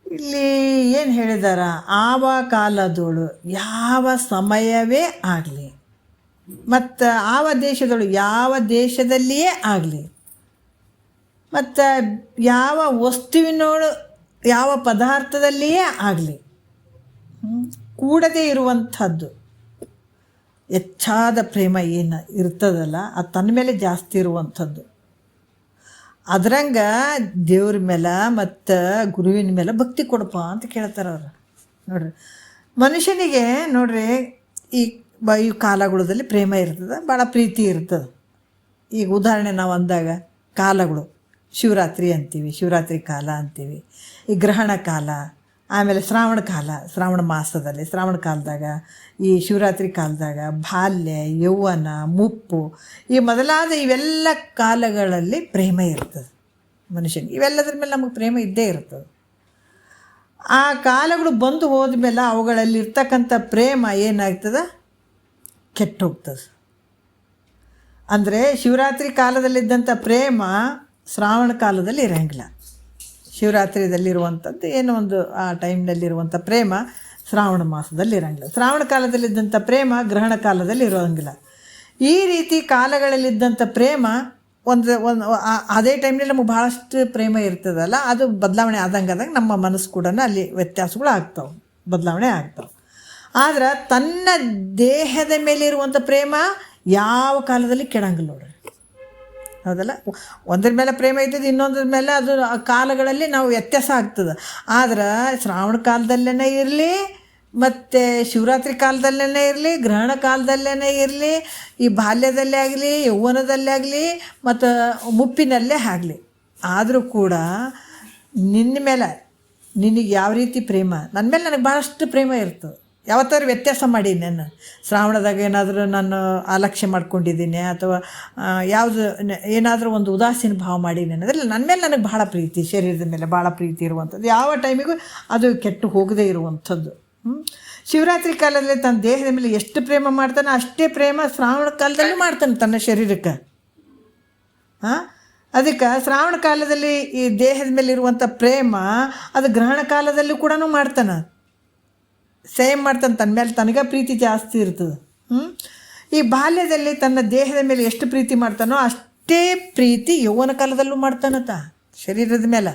Speaker 1: ಇಲ್ಲಿ ಏನು ಹೇಳಿದಾರ, ಆವ ಕಾಲದೋಳು ಯಾವ ಸಮಯವೇ ಆಗಲಿ, ಮತ್ತು ಆವ ದೇಶದೋಳು ಯಾವ ದೇಶದಲ್ಲಿಯೇ ಆಗಲಿ, ಮತ್ತು ಯಾವ ವಸ್ತುವಿನೋಳು ಯಾವ ಪದಾರ್ಥದಲ್ಲಿಯೇ ಆಗಲಿ ಕೂಡದೇ ಇರುವಂಥದ್ದು ಹೆಚ್ಚಾದ ಪ್ರೇಮ ಏನು ಇರ್ತದಲ್ಲ, ಅದು ತನ್ನ ಮೇಲೆ ಜಾಸ್ತಿ ಇರುವಂಥದ್ದು. ಅದ್ರಂಗೆ ದೇವ್ರ ಮೇಲೆ ಮತ್ತು ಗುರುವಿನ ಮೇಲೆ ಭಕ್ತಿ ಕೊಡಪ್ಪ ಅಂತ ಕೇಳ್ತಾರೆ ಅವರು. ನೋಡ್ರಿ, ಮನುಷ್ಯನಿಗೆ ನೋಡ್ರಿ ಈ ಕಾಲಗಳಲ್ಲಿ ಪ್ರೇಮ ಇರ್ತದೆ, ಭಾಳ ಪ್ರೀತಿ ಇರ್ತದೆ. ಈಗ ಉದಾಹರಣೆ ನಾವು ಅಂದಾಗ ಕಾಲಗಳು, ಶಿವರಾತ್ರಿ ಅಂತೀವಿ, ಶಿವರಾತ್ರಿ ಕಾಲ ಅಂತೀವಿ, ಈ ಗ್ರಹಣ ಕಾಲ ಆಮೇಲೆ ಶ್ರಾವಣ ಮಾಸದಲ್ಲಿ ಶ್ರಾವಣ ಕಾಲದಾಗ, ಈ ಶಿವರಾತ್ರಿ ಕಾಲದಾಗ ಬಾಲ್ಯ, ಯೌವನ, ಮುಪ್ಪು, ಈ ಮೊದಲಾದ ಇವೆಲ್ಲ ಕಾಲಗಳಲ್ಲಿ ಪ್ರೇಮ ಇರ್ತದೆ ಮನುಷ್ಯನಿಗೆ. ಇವೆಲ್ಲದ್ರ ಮೇಲೆ ನಮಗೆ ಪ್ರೇಮ ಇದ್ದೇ ಇರ್ತದೆ. ಆ ಕಾಲಗಳು ಬಂದು ಹೋದ್ಮೇಲೆ ಅವುಗಳಲ್ಲಿರ್ತಕ್ಕಂಥ ಪ್ರೇಮ ಏನಾಗ್ತದೆ, ಕೆಟ್ಟು ಹೋಗ್ತದೆ. ಅಂದರೆ ಶಿವರಾತ್ರಿ ಕಾಲದಲ್ಲಿದ್ದಂಥ ಪ್ರೇಮ ಶ್ರಾವಣ ಕಾಲದಲ್ಲಿ ಇರೋಂಗಿಲ್ಲ. ಶಿವರಾತ್ರಿದಲ್ಲಿರುವಂಥದ್ದು ಏನೋ ಒಂದು ಆ ಟೈಮ್ನಲ್ಲಿರುವಂಥ ಪ್ರೇಮ ಶ್ರಾವಣ ಮಾಸದಲ್ಲಿ ಇರೋಂಗಿಲ್ಲ. ಶ್ರಾವಣ ಕಾಲದಲ್ಲಿದ್ದಂಥ ಪ್ರೇಮ ಗ್ರಹಣ ಕಾಲದಲ್ಲಿ ಇರೋಂಗಿಲ್ಲ. ಈ ರೀತಿ ಕಾಲಗಳಲ್ಲಿದ್ದಂಥ ಪ್ರೇಮ ಒಂದು ಅದೇ ಟೈಮ್ನಲ್ಲಿ ನಮಗೆ ಭಾಳಷ್ಟು ಪ್ರೇಮ ಇರ್ತದಲ್ಲ, ಅದು ಬದಲಾವಣೆ ಆದಂಗೆ ನಮ್ಮ ಮನಸ್ಸು ಕೂಡ ಅಲ್ಲಿ ವ್ಯತ್ಯಾಸಗಳು ಆಗ್ತಾವೆ, ಬದಲಾವಣೆ ಆಗ್ತಾವೆ. ಆದ್ರೆ ತನ್ನ ದೇಹದ ಮೇಲೆ ಇರುವಂಥ ಪ್ರೇಮ ಯಾವ ಕಾಲದಲ್ಲಿ ಕೆಡಂಗಿಲ್ಲ ನೋಡ್ರಿ, ಹೌದಲ್ಲ. ಒಂದ್ರ ಮೇಲೆ ಪ್ರೇಮ ಇರ್ತದೆ, ಇನ್ನೊಂದ್ರ ಮೇಲೆ ಅದು ಕಾಲಗಳಲ್ಲಿ ನಾವು ವ್ಯತ್ಯಾಸ ಆಗ್ತದೆ. ಆದ್ರೆ ಶ್ರಾವಣ ಕಾಲದಲ್ಲೇ ಇರಲಿ, ಮತ್ತು ಶಿವರಾತ್ರಿ ಕಾಲದಲ್ಲೇ ಇರಲಿ, ಗ್ರಹಣ ಕಾಲದಲ್ಲೇ ಇರಲಿ, ಈ ಬಾಲ್ಯದಲ್ಲೇ ಆಗಲಿ, ಯೌವನದಲ್ಲೇ ಆಗಲಿ, ಮತ್ತು ಮುಪ್ಪಿನಲ್ಲೇ ಆಗಲಿ, ಆದರೂ ಕೂಡ ನಿನ್ನ ಮೇಲೆ ನಿನಗೆ ಯಾವ ರೀತಿ ಪ್ರೇಮ, ನನ್ನ ಮೇಲೆ ನನಗೆ ಭಾಳಷ್ಟು ಪ್ರೇಮ ಇರ್ತದೆ. ಯಾವತ್ತಾದ್ರು ವ್ಯತ್ಯಾಸ ಮಾಡಿ ನಾನು ಶ್ರಾವಣದಾಗ ಏನಾದರೂ ನಾನು ಅಲಕ್ಷ್ಯ ಮಾಡ್ಕೊಂಡಿದ್ದೀನಿ ಅಥವಾ ಯಾವುದು ಏನಾದರೂ ಒಂದು ಉದಾಸೀನ ಭಾವ ಮಾಡೀನಿ ಅನ್ನೋದ್ರಲ್ಲಿ ನನ್ನ ಮೇಲೆ ನನಗೆ ಭಾಳ ಪ್ರೀತಿ, ಶರೀರದ ಮೇಲೆ ಭಾಳ ಪ್ರೀತಿ ಇರುವಂಥದ್ದು, ಯಾವ ಟೈಮಿಗೂ ಅದು ಕೆಟ್ಟು ಹೋಗದೇ ಇರುವಂಥದ್ದು. ಶಿವರಾತ್ರಿ ಕಾಲದಲ್ಲಿ ತನ್ನ ದೇಹದ ಮೇಲೆ ಎಷ್ಟು ಪ್ರೇಮ ಮಾಡ್ತಾನೆ ಅಷ್ಟೇ ಪ್ರೇಮ ಶ್ರಾವಣ ಕಾಲದಲ್ಲೂ ಮಾಡ್ತಾನೆ ತನ್ನ ಶರೀರಕ್ಕೆ. ಅದಕ್ಕೆ ಶ್ರಾವಣ ಕಾಲದಲ್ಲಿ ಈ ದೇಹದ ಮೇಲೆ ಇರುವಂಥ ಪ್ರೇಮ ಅದು ಗ್ರಹಣ ಕಾಲದಲ್ಲೂ ಕೂಡ ಮಾಡ್ತಾನೆ, ಸೇಮ್ ಮಾಡ್ತಾನೆ. ತನ್ನ ಮೇಲೆ ತನಗೆ ಪ್ರೀತಿ ಜಾಸ್ತಿ ಇರ್ತದೆ. ಈ ಬಾಲ್ಯದಲ್ಲಿ ತನ್ನ ದೇಹದ ಮೇಲೆ ಎಷ್ಟು ಪ್ರೀತಿ ಮಾಡ್ತಾನೋ ಅಷ್ಟೇ ಪ್ರೀತಿ ಯೌವನ ಕಾಲದಲ್ಲೂ ಮಾಡ್ತಾನತ್ತ ಶರೀರದ ಮೇಲೆ.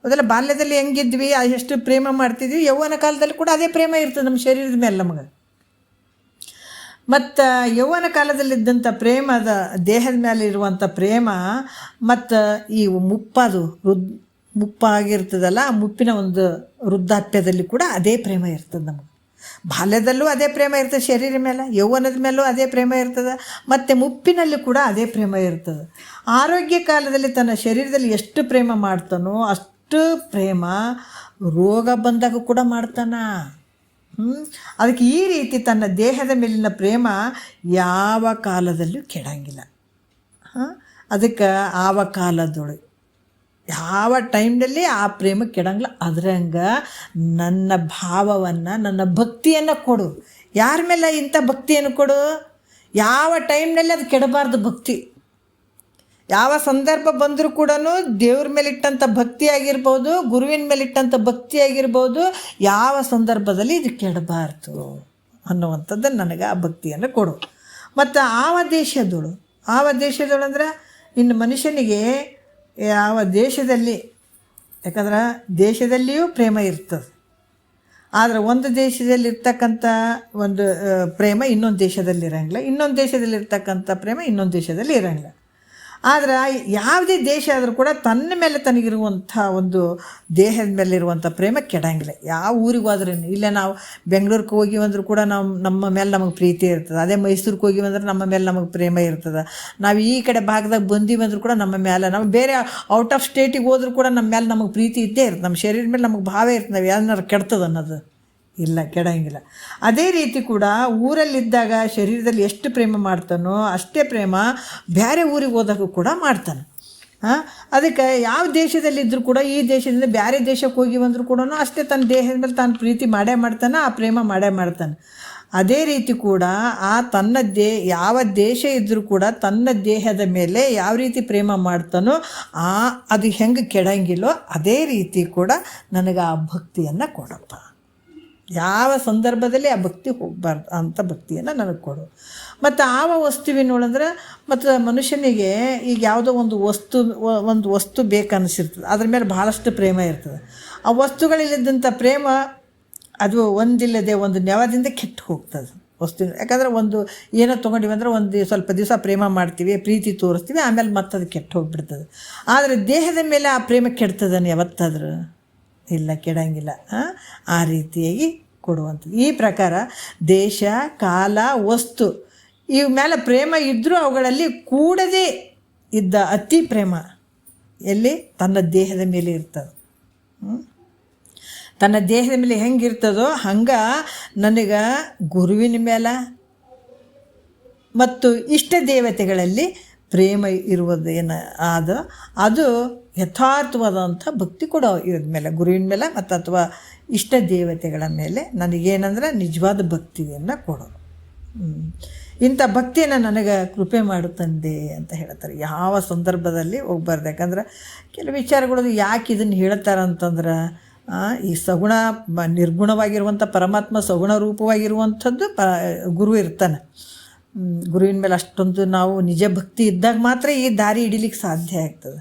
Speaker 1: ಅದೆಲ್ಲ ಬಾಲ್ಯದಲ್ಲಿ ಹೆಂಗಿದ್ವಿ, ಎಷ್ಟು ಪ್ರೇಮ ಮಾಡ್ತಿದ್ವಿ, ಯೌವನ ಕಾಲದಲ್ಲಿ ಕೂಡ ಅದೇ ಪ್ರೇಮ ಇರ್ತದೆ ನಮ್ಮ ಶರೀರದ ಮೇಲೆ ನಮಗೆ. ಮತ್ತು ಯೌವನ ಕಾಲದಲ್ಲಿದ್ದಂಥ ಪ್ರೇಮದ ದೇಹದ ಮೇಲೆ ಇರುವಂಥ ಪ್ರೇಮ ಮತ್ತು ಈ ಮುಪ್ಪಾಗಿರ್ತದಲ್ಲ, ಆ ಮುಪ್ಪಿನ ಒಂದು ವೃದ್ಧಾಪ್ಯದಲ್ಲಿ ಕೂಡ ಅದೇ ಪ್ರೇಮ ಇರ್ತದೆ ನಮಗೆ. ಬಾಲ್ಯದಲ್ಲೂ ಅದೇ ಪ್ರೇಮ ಇರ್ತದೆ ಶರೀರ ಮೇಲೆ, ಯೌವನದ ಮೇಲೂ ಅದೇ ಪ್ರೇಮ ಇರ್ತದೆ, ಮತ್ತು ಮುಪ್ಪಿನಲ್ಲಿ ಕೂಡ ಅದೇ ಪ್ರೇಮ ಇರ್ತದೆ. ಆರೋಗ್ಯ ಕಾಲದಲ್ಲಿ ತನ್ನ ಶರೀರದಲ್ಲಿ ಎಷ್ಟು ಪ್ರೇಮ ಮಾಡ್ತಾನೋ ಅಷ್ಟು ಪ್ರೇಮ ರೋಗ ಬಂದಾಗ ಕೂಡ ಮಾಡ್ತಾನ. ಅದಕ್ಕೆ ಈ ರೀತಿ ತನ್ನ ದೇಹದ ಮೇಲಿನ ಪ್ರೇಮ ಯಾವ ಕಾಲದಲ್ಲೂ ಕೆಡಂಗಿಲ್ಲ. ಅದಕ್ಕೆ ಆವ ಕಾಲದೊಳಗೆ ಯಾವ ಟೈಮ್ನಲ್ಲಿ ಆ ಪ್ರೇಮ ಕೆಡಂಗಿಲ್ಲ. ಅದ್ರಂಗೆ ನನ್ನ ಭಾವವನ್ನು, ನನ್ನ ಭಕ್ತಿಯನ್ನು ಕೊಡು. ಯಾರ ಮೇಲೆ ಇಂಥ ಭಕ್ತಿಯನ್ನು ಕೊಡು, ಯಾವ ಟೈಮ್ನಲ್ಲಿ ಅದು ಕೆಡಬಾರ್ದು ಭಕ್ತಿ. ಯಾವ ಸಂದರ್ಭ ಬಂದರೂ ಕೂಡ ದೇವ್ರ ಮೇಲಿಟ್ಟಂಥ ಭಕ್ತಿ ಆಗಿರ್ಬೋದು, ಗುರುವಿನ ಮೇಲಿಟ್ಟಂಥ ಭಕ್ತಿ ಆಗಿರ್ಬೋದು, ಯಾವ ಸಂದರ್ಭದಲ್ಲಿ ಇದು ಕೆಡಬಾರ್ದು ಅನ್ನುವಂಥದ್ದನ್ನು ನನಗೆ ಆ ಭಕ್ತಿಯನ್ನು ಕೊಡು. ಮತ್ತು ಆವ ದೇಶದಳು ಅಂದ್ರೆ ಇನ್ನು ಮನುಷ್ಯನಿಗೆ ಯಾವ ದೇಶದಲ್ಲಿ, ಯಾಕಂದ್ರೆ ದೇಶದಲ್ಲಿಯೂ ಪ್ರೇಮ ಇರ್ತದೆ, ಆದರೆ ಒಂದು ದೇಶದಲ್ಲಿರ್ತಕ್ಕಂಥ ಒಂದು ಪ್ರೇಮ ಇನ್ನೊಂದು ದೇಶದಲ್ಲಿ ಇರೋಂಗಿಲ್ಲ, ಇನ್ನೊಂದು ದೇಶದಲ್ಲಿರ್ತಕ್ಕಂಥ ಪ್ರೇಮ ಇನ್ನೊಂದು ದೇಶದಲ್ಲಿ ಇರೋಂಗಿಲ್ಲ. ಆದರೆ ಯಾವುದೇ ದೇಶ ಆದರೂ ಕೂಡ ತನ್ನ ಮೇಲೆ ತನಗಿರುವಂಥ ಒಂದು ದೇಹದ ಮೇಲಿರುವಂಥ ಪ್ರೇಮ ಕೆಡಂಗಿಲ್ಲ. ಯಾವ ಊರಿಗೆ ಹೋದ್ರೂ, ಇಲ್ಲೇ ನಾವು ಬೆಂಗಳೂರಿಗೆ ಹೋಗಿವಂದ್ರೂ ಕೂಡ ನಮ್ಮ ಮೇಲೆ ನಮಗೆ ಪ್ರೀತಿ ಇರ್ತದೆ. ಅದೇ ಮೈಸೂರಿಗೆ ಹೋಗಿವಂದ್ರೆ ನಮ್ಮ ಮೇಲೆ ನಮಗೆ ಪ್ರೇಮ ಇರ್ತದೆ. ನಾವು ಈ ಕಡೆ ಭಾಗದಾಗ ಬಂದೀವಂದ್ರೂ ಕೂಡ ನಮ್ಮ ಮೇಲೆ, ನಾವು ಬೇರೆ ಔಟ್ ಆಫ್ ಸ್ಟೇಟಿಗೆ ಹೋದ್ರೂ ಕೂಡ ನಮ್ಮ ಮೇಲೆ ನಮಗೆ ಪ್ರೀತಿ ಇದ್ದೇ ಇರ್ತದೆ. ನಮ್ಮ ಶರೀರದ ಮೇಲೆ ನಮಗೆ ಭಾವ ಇರ್ತದೆ. ನಾವು ಏನಾರು ಕೆಡ್ತದೆ ಅನ್ನೋದು ಇಲ್ಲ, ಕೆಡಂಗಿಲ್ಲ. ಅದೇ ರೀತಿ ಕೂಡ ಊರಲ್ಲಿದ್ದಾಗ ಶರೀರದಲ್ಲಿ ಎಷ್ಟು ಪ್ರೇಮ ಮಾಡ್ತಾನೋ ಅಷ್ಟೇ ಪ್ರೇಮ ಬೇರೆ ಊರಿಗೆ ಹೋದಾಗ ಕೂಡ ಮಾಡ್ತಾನೆ. ಅದಕ್ಕೆ ಯಾವ ದೇಶದಲ್ಲಿದ್ದರೂ ಕೂಡ ಈ ದೇಶದಿಂದ ಬೇರೆ ದೇಶಕ್ಕೆ ಹೋಗಿ ಬಂದರೂ ಕೂಡ ಅಷ್ಟೇ ತನ್ನ ದೇಹದ ಮೇಲೆ ತಾನು ಪ್ರೀತಿ ಮಾಡೇ ಮಾಡ್ತಾನೆ, ಆ ಪ್ರೇಮ ಮಾಡೇ ಮಾಡ್ತಾನೆ. ಅದೇ ರೀತಿ ಕೂಡ ತನ್ನ ಯಾವ ದೇಶ ಇದ್ದರೂ ಕೂಡ ತನ್ನ ದೇಹದ ಮೇಲೆ ಯಾವ ರೀತಿ ಪ್ರೇಮ ಮಾಡ್ತಾನೋ ಅದು ಹೆಂಗೆ ಕೆಡಂಗಿಲ್ಲೋ ಅದೇ ರೀತಿ ಕೂಡ ನನಗೆ ಆ ಭಕ್ತಿಯನ್ನು ಕೊಡಪ್ಪ. ಯಾವ ಸಂದರ್ಭದಲ್ಲಿ ಆ ಭಕ್ತಿ ಹೋಗಬಾರ್ದು ಅಂಥ ಭಕ್ತಿಯನ್ನು ನನಗೆ ಕೊಡು. ಮತ್ತು ಆವ ವಸ್ತುವಿನೊಳಂದ್ರೆ ಮತ್ತು ಮನುಷ್ಯನಿಗೆ ಈಗ ಯಾವುದೋ ಒಂದು ವಸ್ತು ಬೇಕನ್ನಿಸಿರ್ತದೆ, ಅದ್ರ ಮೇಲೆ ಭಾಳಷ್ಟು ಪ್ರೇಮ ಇರ್ತದೆ. ಆ ವಸ್ತುಗಳಿಲ್ಲದಂಥ ಪ್ರೇಮ ಅದು ಒಂದಿಲ್ಲದೆ ಒಂದು ನೆವದಿಂದ ಕೆಟ್ಟು ಹೋಗ್ತದೆ ವಸ್ತು. ಯಾಕಂದರೆ ಒಂದು ಏನೋ ತೊಗೊಂಡಿವಂದ್ರೆ ಸ್ವಲ್ಪ ದಿವಸ ಪ್ರೇಮ ಮಾಡ್ತೀವಿ, ಪ್ರೀತಿ ತೋರಿಸ್ತೀವಿ, ಆಮೇಲೆ ಮತ್ತದು ಕೆಟ್ಟು ಹೋಗ್ಬಿಡ್ತದೆ. ಆದರೆ ದೇಹದ ಮೇಲೆ ಆ ಪ್ರೇಮ ಕೆಡ್ತದನ್ನು ಯಾವತ್ತಾದರೂ ಇಲ್ಲ, ಕೆಡಂಗಿಲ್ಲ. ಆ ರೀತಿಯಾಗಿ ಕೊಡುವಂಥದ್ದು. ಈ ಪ್ರಕಾರ ದೇಶ, ಕಾಲ, ವಸ್ತು ಇವ ಮೇಲೆ ಪ್ರೇಮ ಇದ್ದರೂ ಅವುಗಳಲ್ಲಿ ಕೂಡದೇ ಇದ್ದ ಅತಿ ಪ್ರೇಮ ಎಲ್ಲಿ ತನ್ನ ದೇಹದ ಮೇಲೆ ಇರ್ತದೆ. ತನ್ನ ದೇಹದ ಮೇಲೆ ಹೆಂಗಿರ್ತದೋ ಹಂಗೆ ನನಗೆ ಗುರುವಿನ ಮೇಲೆ ಮತ್ತು ಇಷ್ಟ ದೇವತೆಗಳಲ್ಲಿ ಪ್ರೇಮ ಇರುವುದೇನು ಅದು ಯಥಾರ್ಥವಾದಂಥ ಭಕ್ತಿ ಕೂಡ ಇರೋದ ಮೇಲೆ ಗುರುವಿನ ಮೇಲೆ ಮತ್ತು ಅಥವಾ ಇಷ್ಟ ದೇವತೆಗಳ ಮೇಲೆ ನನಗೇನಂದ್ರೆ ನಿಜವಾದ ಭಕ್ತಿಯನ್ನು ಕೊಡೋದು. ಇಂಥ ಭಕ್ತಿಯನ್ನು ನನಗೆ ಕೃಪೆ ಮಾಡು ತಂದೆ ಅಂತ ಹೇಳ್ತಾರೆ. ಯಾವ ಸಂದರ್ಭದಲ್ಲಿ ಹೋಗ್ಬಾರ್ದು. ಯಾಕಂದ್ರೆ ಕೆಲವು ವಿಚಾರಗಳು ಯಾಕೆ ಇದನ್ನು ಹೇಳ್ತಾರಂತಂದ್ರೆ ಈ ಸಗುಣ ನಿರ್ಗುಣವಾಗಿರುವಂಥ ಪರಮಾತ್ಮ ಸಗುಣ ರೂಪವಾಗಿರುವಂಥದ್ದು ಗುರು ಇರ್ತಾನೆ. ಗುರುವಿನ ಮೇಲೆ ಅಷ್ಟೊಂದು ನಾವು ನಿಜ ಭಕ್ತಿ ಇದ್ದಾಗ ಮಾತ್ರ ಈ ದಾರಿ ಹಿಡಿಲಿಕ್ಕೆ ಸಾಧ್ಯ ಆಗ್ತದೆ.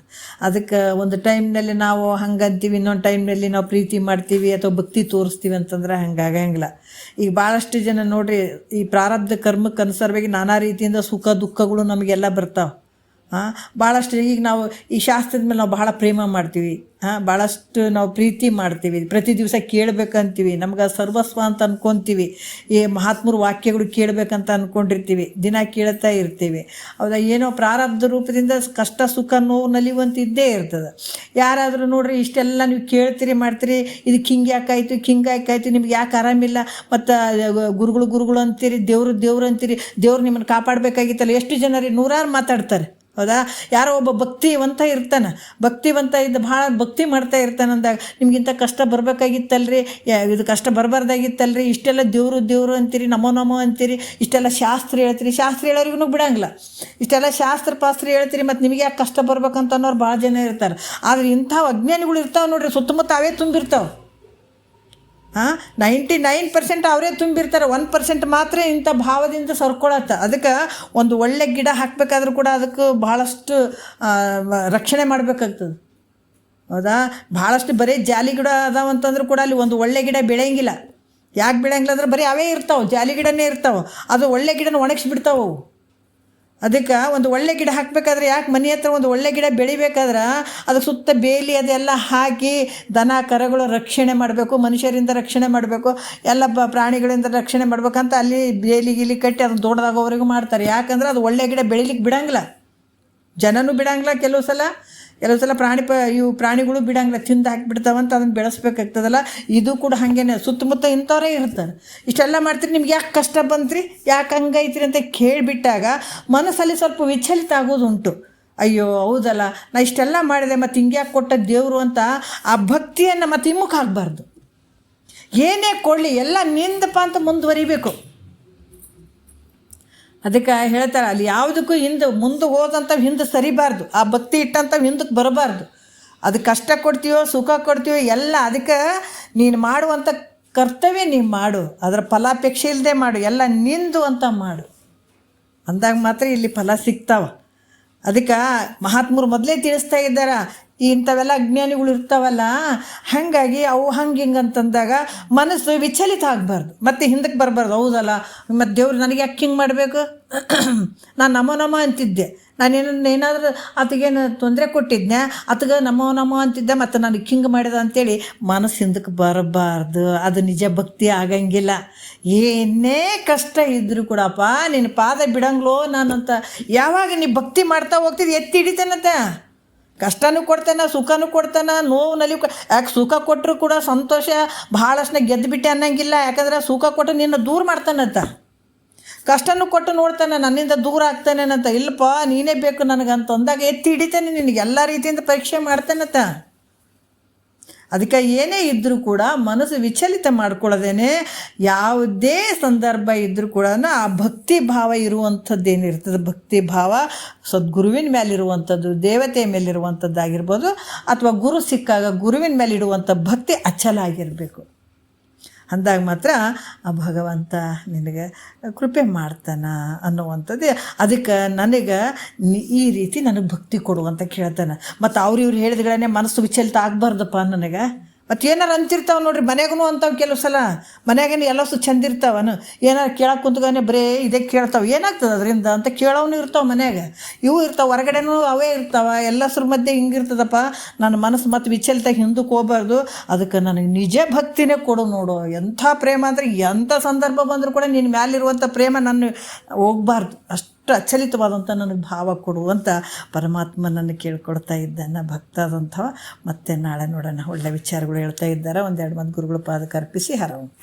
Speaker 1: ಅದಕ್ಕೆ ಒಂದು ಟೈಮ್ನಲ್ಲಿ ನಾವು ಹಂಗಂತೀವಿ, ಇನ್ನೊಂದು ಟೈಮ್ನಲ್ಲಿ ನಾವು ಪ್ರೀತಿ ಮಾಡ್ತೀವಿ ಅಥವಾ ಭಕ್ತಿ ತೋರಿಸ್ತೀವಿ ಅಂತಂದ್ರೆ ಹಂಗಾಗಂಗಿಲ್ಲ. ಈಗ ಭಾಳಷ್ಟು ಜನ ನೋಡ್ರಿ, ಈ ಪ್ರಾರಬ್ಧ ಕರ್ಮಕ್ಕೆ ಅನುಸಾರವಾಗಿ ನಾನಾ ರೀತಿಯಿಂದ ಸುಖ ದುಃಖಗಳು ನಮಗೆಲ್ಲ ಬರ್ತಾವೆ. ಭಾಳಷ್ಟು ಈಗ ನಾವು ಈ ಶಾಸ್ತ್ರದ ಮೇಲೆ ನಾವು ಬಹಳ ಪ್ರೇಮ ಮಾಡ್ತೀವಿ, ಭಾಳಷ್ಟು ನಾವು ಪ್ರೀತಿ ಮಾಡ್ತೀವಿ, ಪ್ರತಿ ದಿವಸ ಕೇಳಬೇಕಂತೀವಿ, ನಮ್ಗೆ ಸರ್ವಸ್ವ ಅಂತ ಅಂದ್ಕೊತೀವಿ. ಈ ಮಹಾತ್ಮರ ವಾಕ್ಯಗಳು ಕೇಳಬೇಕಂತ ಅಂದ್ಕೊಂಡಿರ್ತೀವಿ, ದಿನ ಕೇಳ್ತಾ ಇರ್ತೀವಿ. ಹೌದಾ? ಏನೋ ಪ್ರಾರಬ್ಧ ರೂಪದಿಂದ ಕಷ್ಟ ಸುಖ ನೋವು ನಲಿವಂತ ಇದ್ದೇ ಇರ್ತದೆ. ಯಾರಾದರೂ ನೋಡ್ರಿ ಇಷ್ಟೆಲ್ಲ ನೀವು ಕೇಳ್ತೀರಿ ಮಾಡ್ತೀರಿ, ಇದಕ್ಕೆ ಹಿಂಗೆ ಯಾಕಾಯ್ತು ಹಿಂಗೆ ಯಾಕಾಯ್ತು, ನಿಮ್ಗೆ ಯಾಕೆ ಆರಾಮಿಲ್ಲ, ಮತ್ತು ಗುರುಗಳು ಅಂತೀರಿ, ದೇವ್ರು ಅಂತೀರಿ, ದೇವ್ರು ನಿಮ್ಮನ್ನು ಕಾಪಾಡಬೇಕಾಗಿತ್ತಲ್ಲ. ಎಷ್ಟು ಜನರಿ ನೂರಾರು ಮಾತಾಡ್ತಾರೆ. ಹೌದಾ? ಯಾರೋ ಒಬ್ಬ ಭಕ್ತಿವಂತ ಇರ್ತಾನೆ, ಭಕ್ತಿವಂತ ಇದ್ದು ಭಾಳ ಭಕ್ತಿ ಮಾಡ್ತಾ ಇರ್ತಾನೆ ಅಂದಾಗ ನಿಮಗಿಂತ ಕಷ್ಟ ಬರಬೇಕಾಗಿತ್ತಲ್ರಿ, ಇದು ಕಷ್ಟ ಬರಬಾರ್ದಾಗಿತ್ತಲ್ರಿ, ಇಷ್ಟೆಲ್ಲ ದೇವರು ಅಂತೀರಿ, ನಮೋ ಅಂತೀರಿ, ಇಷ್ಟೆಲ್ಲ ಶಾಸ್ತ್ರ ಹೇಳ್ತೀರಿ, ಶಾಸ್ತ್ರ ಹೇಳೋರಿಗೂ ಬಿಡಂಗಿಲ್ಲ, ಇಷ್ಟೆಲ್ಲ ಶಾಸ್ತ್ರ ಹೇಳ್ತೀರಿ, ಮತ್ತು ನಿಮಗೆ ಯಾಕೆ ಕಷ್ಟ ಬರ್ಬೇಕಂತ ಅನ್ನೋರು ಭಾಳ ಜನ ಇರ್ತಾರೆ. ಆದರೆ ಇಂಥ ಅಜ್ಞಾನಿಗಳು ಇರ್ತಾವೆ ನೋಡ್ರಿ, ಸುತ್ತಮುತ್ತ ಅವೇ ತುಂಬಿರ್ತಾವೆ. 99% ಅವರೇ ತುಂಬಿರ್ತಾರೆ, 1% ಮಾತ್ರ ಇಂಥ ಭಾವದಿಂದ ಸರ್ಕೊಳತ್ತ. ಅದಕ್ಕೆ ಒಂದು ಒಳ್ಳೆ ಗಿಡ ಹಾಕಬೇಕಾದ್ರೂ ಕೂಡ ಅದಕ್ಕೆ ಭಾಳಷ್ಟು ರಕ್ಷಣೆ ಮಾಡಬೇಕಾಗ್ತದೆ. ಹೌದಾ? ಭಾಳಷ್ಟು ಬರೀ ಜಾಲಿ ಗಿಡ ಅದಾವಂತಂದ್ರೂ ಕೂಡ ಅಲ್ಲಿ ಒಂದು ಒಳ್ಳೆ ಗಿಡ ಬೆಳೆಯಂಗಿಲ್ಲ. ಯಾಕೆ ಬೆಳೆಯಂಗಿಲ್ಲ ಅಂದ್ರೆ ಬರೀ ಅವೇ ಇರ್ತಾವೆ, ಜಾಲಿ ಗಿಡನೇ ಇರ್ತಾವೆ, ಅದು ಒಳ್ಳೆ ಗಿಡನ ಒಣಗಿಸ್ಬಿಡ್ತಾವೆ. ಅದಕ್ಕೆ ಒಂದು ಒಳ್ಳೆ ಗಿಡ ಹಾಕಬೇಕಾದ್ರೆ, ಯಾಕೆ ಮನೆ ಹತ್ರ ಒಂದು ಒಳ್ಳೆ ಗಿಡ ಬೆಳಿಬೇಕಾದ್ರೆ ಅದಕ್ಕೆ ಸುತ್ತ ಬೇಲಿ ಅದೆಲ್ಲ ಹಾಕಿ ದನ ಕರುಗಳು ರಕ್ಷಣೆ ಮಾಡಬೇಕು, ಮನುಷ್ಯರಿಂದ ರಕ್ಷಣೆ ಮಾಡಬೇಕು, ಎಲ್ಲ ಪ್ರಾಣಿಗಳಿಂದ ರಕ್ಷಣೆ ಮಾಡ್ಬೇಕಂತ ಅಲ್ಲಿ ಬೇಲಿ ಗೀಲಿ ಕಟ್ಟಿ ಅದನ್ನು ದೊಡ್ಡದಾಗೋವರೆಗೂ ಮಾಡ್ತಾರೆ. ಯಾಕಂದ್ರೆ ಅದು ಒಳ್ಳೆ ಗಿಡ ಬೆಳಿಲಿಕ್ಕೆ ಬಿಡಂಗಿಲ್ಲ, ಜನನೂ ಬಿಡಂಗಿಲ್ಲ. ಕೆಲವು ಸಲ ಇವು ಪ್ರಾಣಿಗಳು ಬಿಡಂಗಿಲ್ಲ, ತಿಂದು ಹಾಕಿಬಿಡ್ತಾವಂತ ಅದನ್ನು ಬೆಳೆಸ್ಬೇಕಾಗ್ತದಲ್ಲ. ಇದು ಕೂಡ ಹಾಗೇನೆ, ಸುತ್ತಮುತ್ತ ಇಂಥವರೇ ಇರ್ತಾರೆ. ಇಷ್ಟೆಲ್ಲ ಮಾಡ್ತೀರಿ, ನಿಮ್ಗೆ ಯಾಕೆ ಕಷ್ಟ ಬಂತ್ರಿ, ಯಾಕೆ ಹಂಗೈತ್ರಿ ಅಂತ ಕೇಳಿಬಿಟ್ಟಾಗ ಮನಸ್ಸಲ್ಲಿ ಸ್ವಲ್ಪ ವಿಚಲಿತ ಆಗೋದುಂಟು. ಅಯ್ಯೋ ಹೌದಲ್ಲ, ನಾ ಇಷ್ಟೆಲ್ಲ ಮಾಡಿದೆ, ಮತ್ತು ಹಿಂಗ್ಯಾಕೆ ಕೊಟ್ಟ ದೇವರು ಅಂತ ಆ ಭಕ್ತಿಯನ್ನು ಮತ್ತು ಹಿಮ್ಮುಖ ಆಗಬಾರ್ದು. ಏನೇ ಕೊಡಲಿ ಎಲ್ಲ ನಿಂದಪ್ಪ ಅಂತ ಮುಂದುವರಿಬೇಕು. ಅದಕ್ಕೆ ಹೇಳ್ತಾರೆ, ಅಲ್ಲಿ ಯಾವುದಕ್ಕೂ ಮುಂದೆ ಹೋದಂಥವು ಹಿಂದೆ ಸರಿಬಾರ್ದು, ಆ ಭಕ್ತಿ ಇಟ್ಟಂಥವು ಹಿಂದಕ್ಕೆ ಬರಬಾರ್ದು. ಅದು ಕಷ್ಟ ಕೊಡ್ತೀವೋ ಸುಖ ಕೊಡ್ತೀವೋ ಎಲ್ಲ ಅದಕ್ಕೆ ನೀನು ಮಾಡುವಂಥ ಕರ್ತವ್ಯ ನೀನು ಮಾಡು, ಅದರ ಫಲಾಪೇಕ್ಷೆ ಇಲ್ಲದೆ ಮಾಡು, ಎಲ್ಲ ನಿಂದು ಅಂತ ಮಾಡು ಅಂದಾಗ ಮಾತ್ರ ಇಲ್ಲಿ ಫಲ ಸಿಗ್ತಾವ. ಅದಕ್ಕೆ ಮಹಾತ್ಮರು ಮೊದಲೇ ತಿಳಿಸ್ತಾ ಇದ್ದಾರೆ, ಇಂಥವೆಲ್ಲ ಅಜ್ಞಾನಿಗಳು ಇರ್ತಾವಲ್ಲ, ಹಾಗಾಗಿ ಅವು ಹಿಂಗೆ ಅಂತಂದಾಗ ಮನಸ್ಸು ವಿಚಲಿತ ಆಗಬಾರ್ದು, ಮತ್ತು ಹಿಂದಕ್ಕೆ ಬರಬಾರ್ದು. ಹೌದಲ್ಲ, ಮತ್ತು ದೇವ್ರು ನನಗೆ ಯಾಕೆ ಹಿಂಗೆ ಮಾಡಬೇಕು, ನಾನು ನಮೋ ಅಂತಿದ್ದೆ, ಏನಾದರೂ ಆತಗೇನು ತೊಂದರೆ ಕೊಟ್ಟಿದ್ದೆ, ಆತಗೆ ನಮೋ ಅಂತಿದ್ದೆ, ಮತ್ತು ನನಗೆ ಹಿಂಗೆ ಮಾಡಿದ ಅಂತೇಳಿ ಮನಸ್ಸು ಹಿಂದಕ್ಕೆ ಬರಬಾರ್ದು. ಅದು ನಿಜ ಭಕ್ತಿ ಆಗಂಗಿಲ್ಲ. ಏನೇ ಕಷ್ಟ ಇದ್ದರೂ ಕೂಡಪ್ಪ ನಿನ್ನ ಪಾದ ಬಿಡಂಗ್ಲೋ ನಾನಂತ ಯಾವಾಗ ನೀ ಭಕ್ತಿ ಮಾಡ್ತಾ ಹೋಗ್ತಿದ್ದು ಎತ್ತಿ ಹಿಡಿತಾನಂತ. ಕಷ್ಟನೂ ಕೊಡ್ತಾನೆ, ಸುಖನೂ ಕೊಡ್ತಾನೆ, ನೋವು ನಲಿವು. ಯಾಕೆ ಸುಖ ಕೊಟ್ಟರು ಕೂಡ ಸಂತೋಷ ಭಾಳಷ್ಟನ್ನ ಗೆದ್ದುಬಿಟ್ಟೆ ಅನ್ನಂಗಿಲ್ಲ. ಯಾಕಂದ್ರೆ ಸುಖ ಕೊಟ್ಟು ನಿನ್ನ ದೂರ ಮಾಡ್ತಾನಂತ, ಕಷ್ಟನೂ ಕೊಟ್ಟು ನೋಡ್ತಾನೆ ನನ್ನಿಂದ ದೂರ ಆಗ್ತಾನೇನಂತ. ಇಲ್ಲಪ್ಪ ನೀನೇ ಬೇಕು ನನಗಂತ ಅಂದಾಗ ಎತ್ತಿ ಹಿಡಿತಾನೆ, ನಿನಗೆ ಎಲ್ಲ ರೀತಿಯಿಂದ ಪರೀಕ್ಷೆ ಮಾಡ್ತಾನಂತ. ಅದಕ್ಕೆ ಏನೇ ಇದ್ದರೂ ಕೂಡ ಮನಸ್ಸು ವಿಚಲಿತ ಮಾಡ್ಕೊಳ್ಳೋದೇನೆ, ಯಾವುದೇ ಸಂದರ್ಭ ಇದ್ದರೂ ಕೂಡ ಆ ಭಕ್ತಿ ಭಾವ ಇರುವಂಥದ್ದೇನಿರ್ತದೆ, ಭಕ್ತಿ ಭಾವ ಸದ್ಗುರುವಿನ ಮೇಲಿರುವಂಥದ್ದು, ದೇವತೆಯ ಮೇಲಿರುವಂಥದ್ದಾಗಿರ್ಬೋದು, ಅಥವಾ ಗುರು ಸಿಕ್ಕಾಗ ಗುರುವಿನ ಮೇಲೆ ಇಡುವಂಥ ಭಕ್ತಿ ಅಚಲ ಆಗಿರಬೇಕು. ಅಂದಾಗ ಮಾತ್ರ ಆ ಭಗವಂತ ನಿನಗೆ ಕೃಪೆ ಮಾಡ್ತಾನೆ ಅನ್ನುವಂಥದ್ದು. ಅದಕ್ಕೆ ನನಗೆ ಈ ರೀತಿ ನನಗೆ ಭಕ್ತಿ ಕೊಡು ಅಂತ ಕೇಳ್ತಾನೆ. ಮತ್ತು ಇವ್ರು ಹೇಳಿದ್ಗಳೇ ಮನಸ್ಸು ವಿಚಲಿತ ಆಗಬಾರ್ದಪ್ಪ ನನಗೆ. ಮತ್ತು ಏನಾರು ಅಂತಿರ್ತಾವೆ ನೋಡ್ರಿ, ಮನೆಗೂ ಅಂತಾವೆ ಕೆಲವು ಸಲ. ಮನೆಗೇನು ಎಲ್ಲಸು ಚಂದ ಇರ್ತಾವನು, ಏನಾರು ಕೇಳಕ್ಕೆ ಕುಂತ್ಗಾನೆ ಬರೀ ಇದೇ ಕೇಳ್ತಾವೆ, ಏನಾಗ್ತದೆ ಅದರಿಂದ ಅಂತ ಕೇಳೋನು ಇರ್ತಾವೆ ಮನ್ಯಾಗ. ಇವು ಇರ್ತಾವೆ, ಹೊರಗಡೆನೂ ಅವೇ ಇರ್ತಾವೆ. ಎಲ್ಲಸ್ರ ಮಧ್ಯೆ ಹಿಂಗಿರ್ತದಪ್ಪ, ನನ್ನ ಮನಸ್ಸು ಮತ್ತು ವಿಚಲಿತ ಹಿಂದಕ್ಕೆ ಹೋಗ್ಬಾರ್ದು. ಅದಕ್ಕೆ ನನಗೆ ನಿಜ ಭಕ್ತಿನೇ ಕೊಡು ನೋಡು. ಎಂಥ ಪ್ರೇಮ ಅಂದರೆ ಎಂಥ ಸಂದರ್ಭ ಬಂದರೂ ಕೂಡ ನಿನ್ನ ಮ್ಯಾಲಿರುವಂಥ ಪ್ರೇಮ ನನ್ನ ಹೋಗ್ಬಾರ್ದು. ಅಷ್ಟು ಅಚಲಿತವಾದಂಥ ನನಗೆ ಭಾವ ಕೊಡುವಂಥ ಪರಮಾತ್ಮನನ್ನು ಕೇಳ್ಕೊಳ್ತಾ ಇದ್ದಾನೆ ಭಕ್ತ ಆದಂಥವ. ಮತ್ತೆ ನಾಳೆ ನೋಡೋಣ, ಒಳ್ಳೆ ವಿಚಾರಗಳು ಹೇಳ್ತಾ ಇದ್ದಾರೆ. ಒಂದೆರಡು ಮಂದಿ ಗುರುಗಳ ಪಾದಕ್ಕೆ ಅರ್ಪಿಸಿ ಹರವು.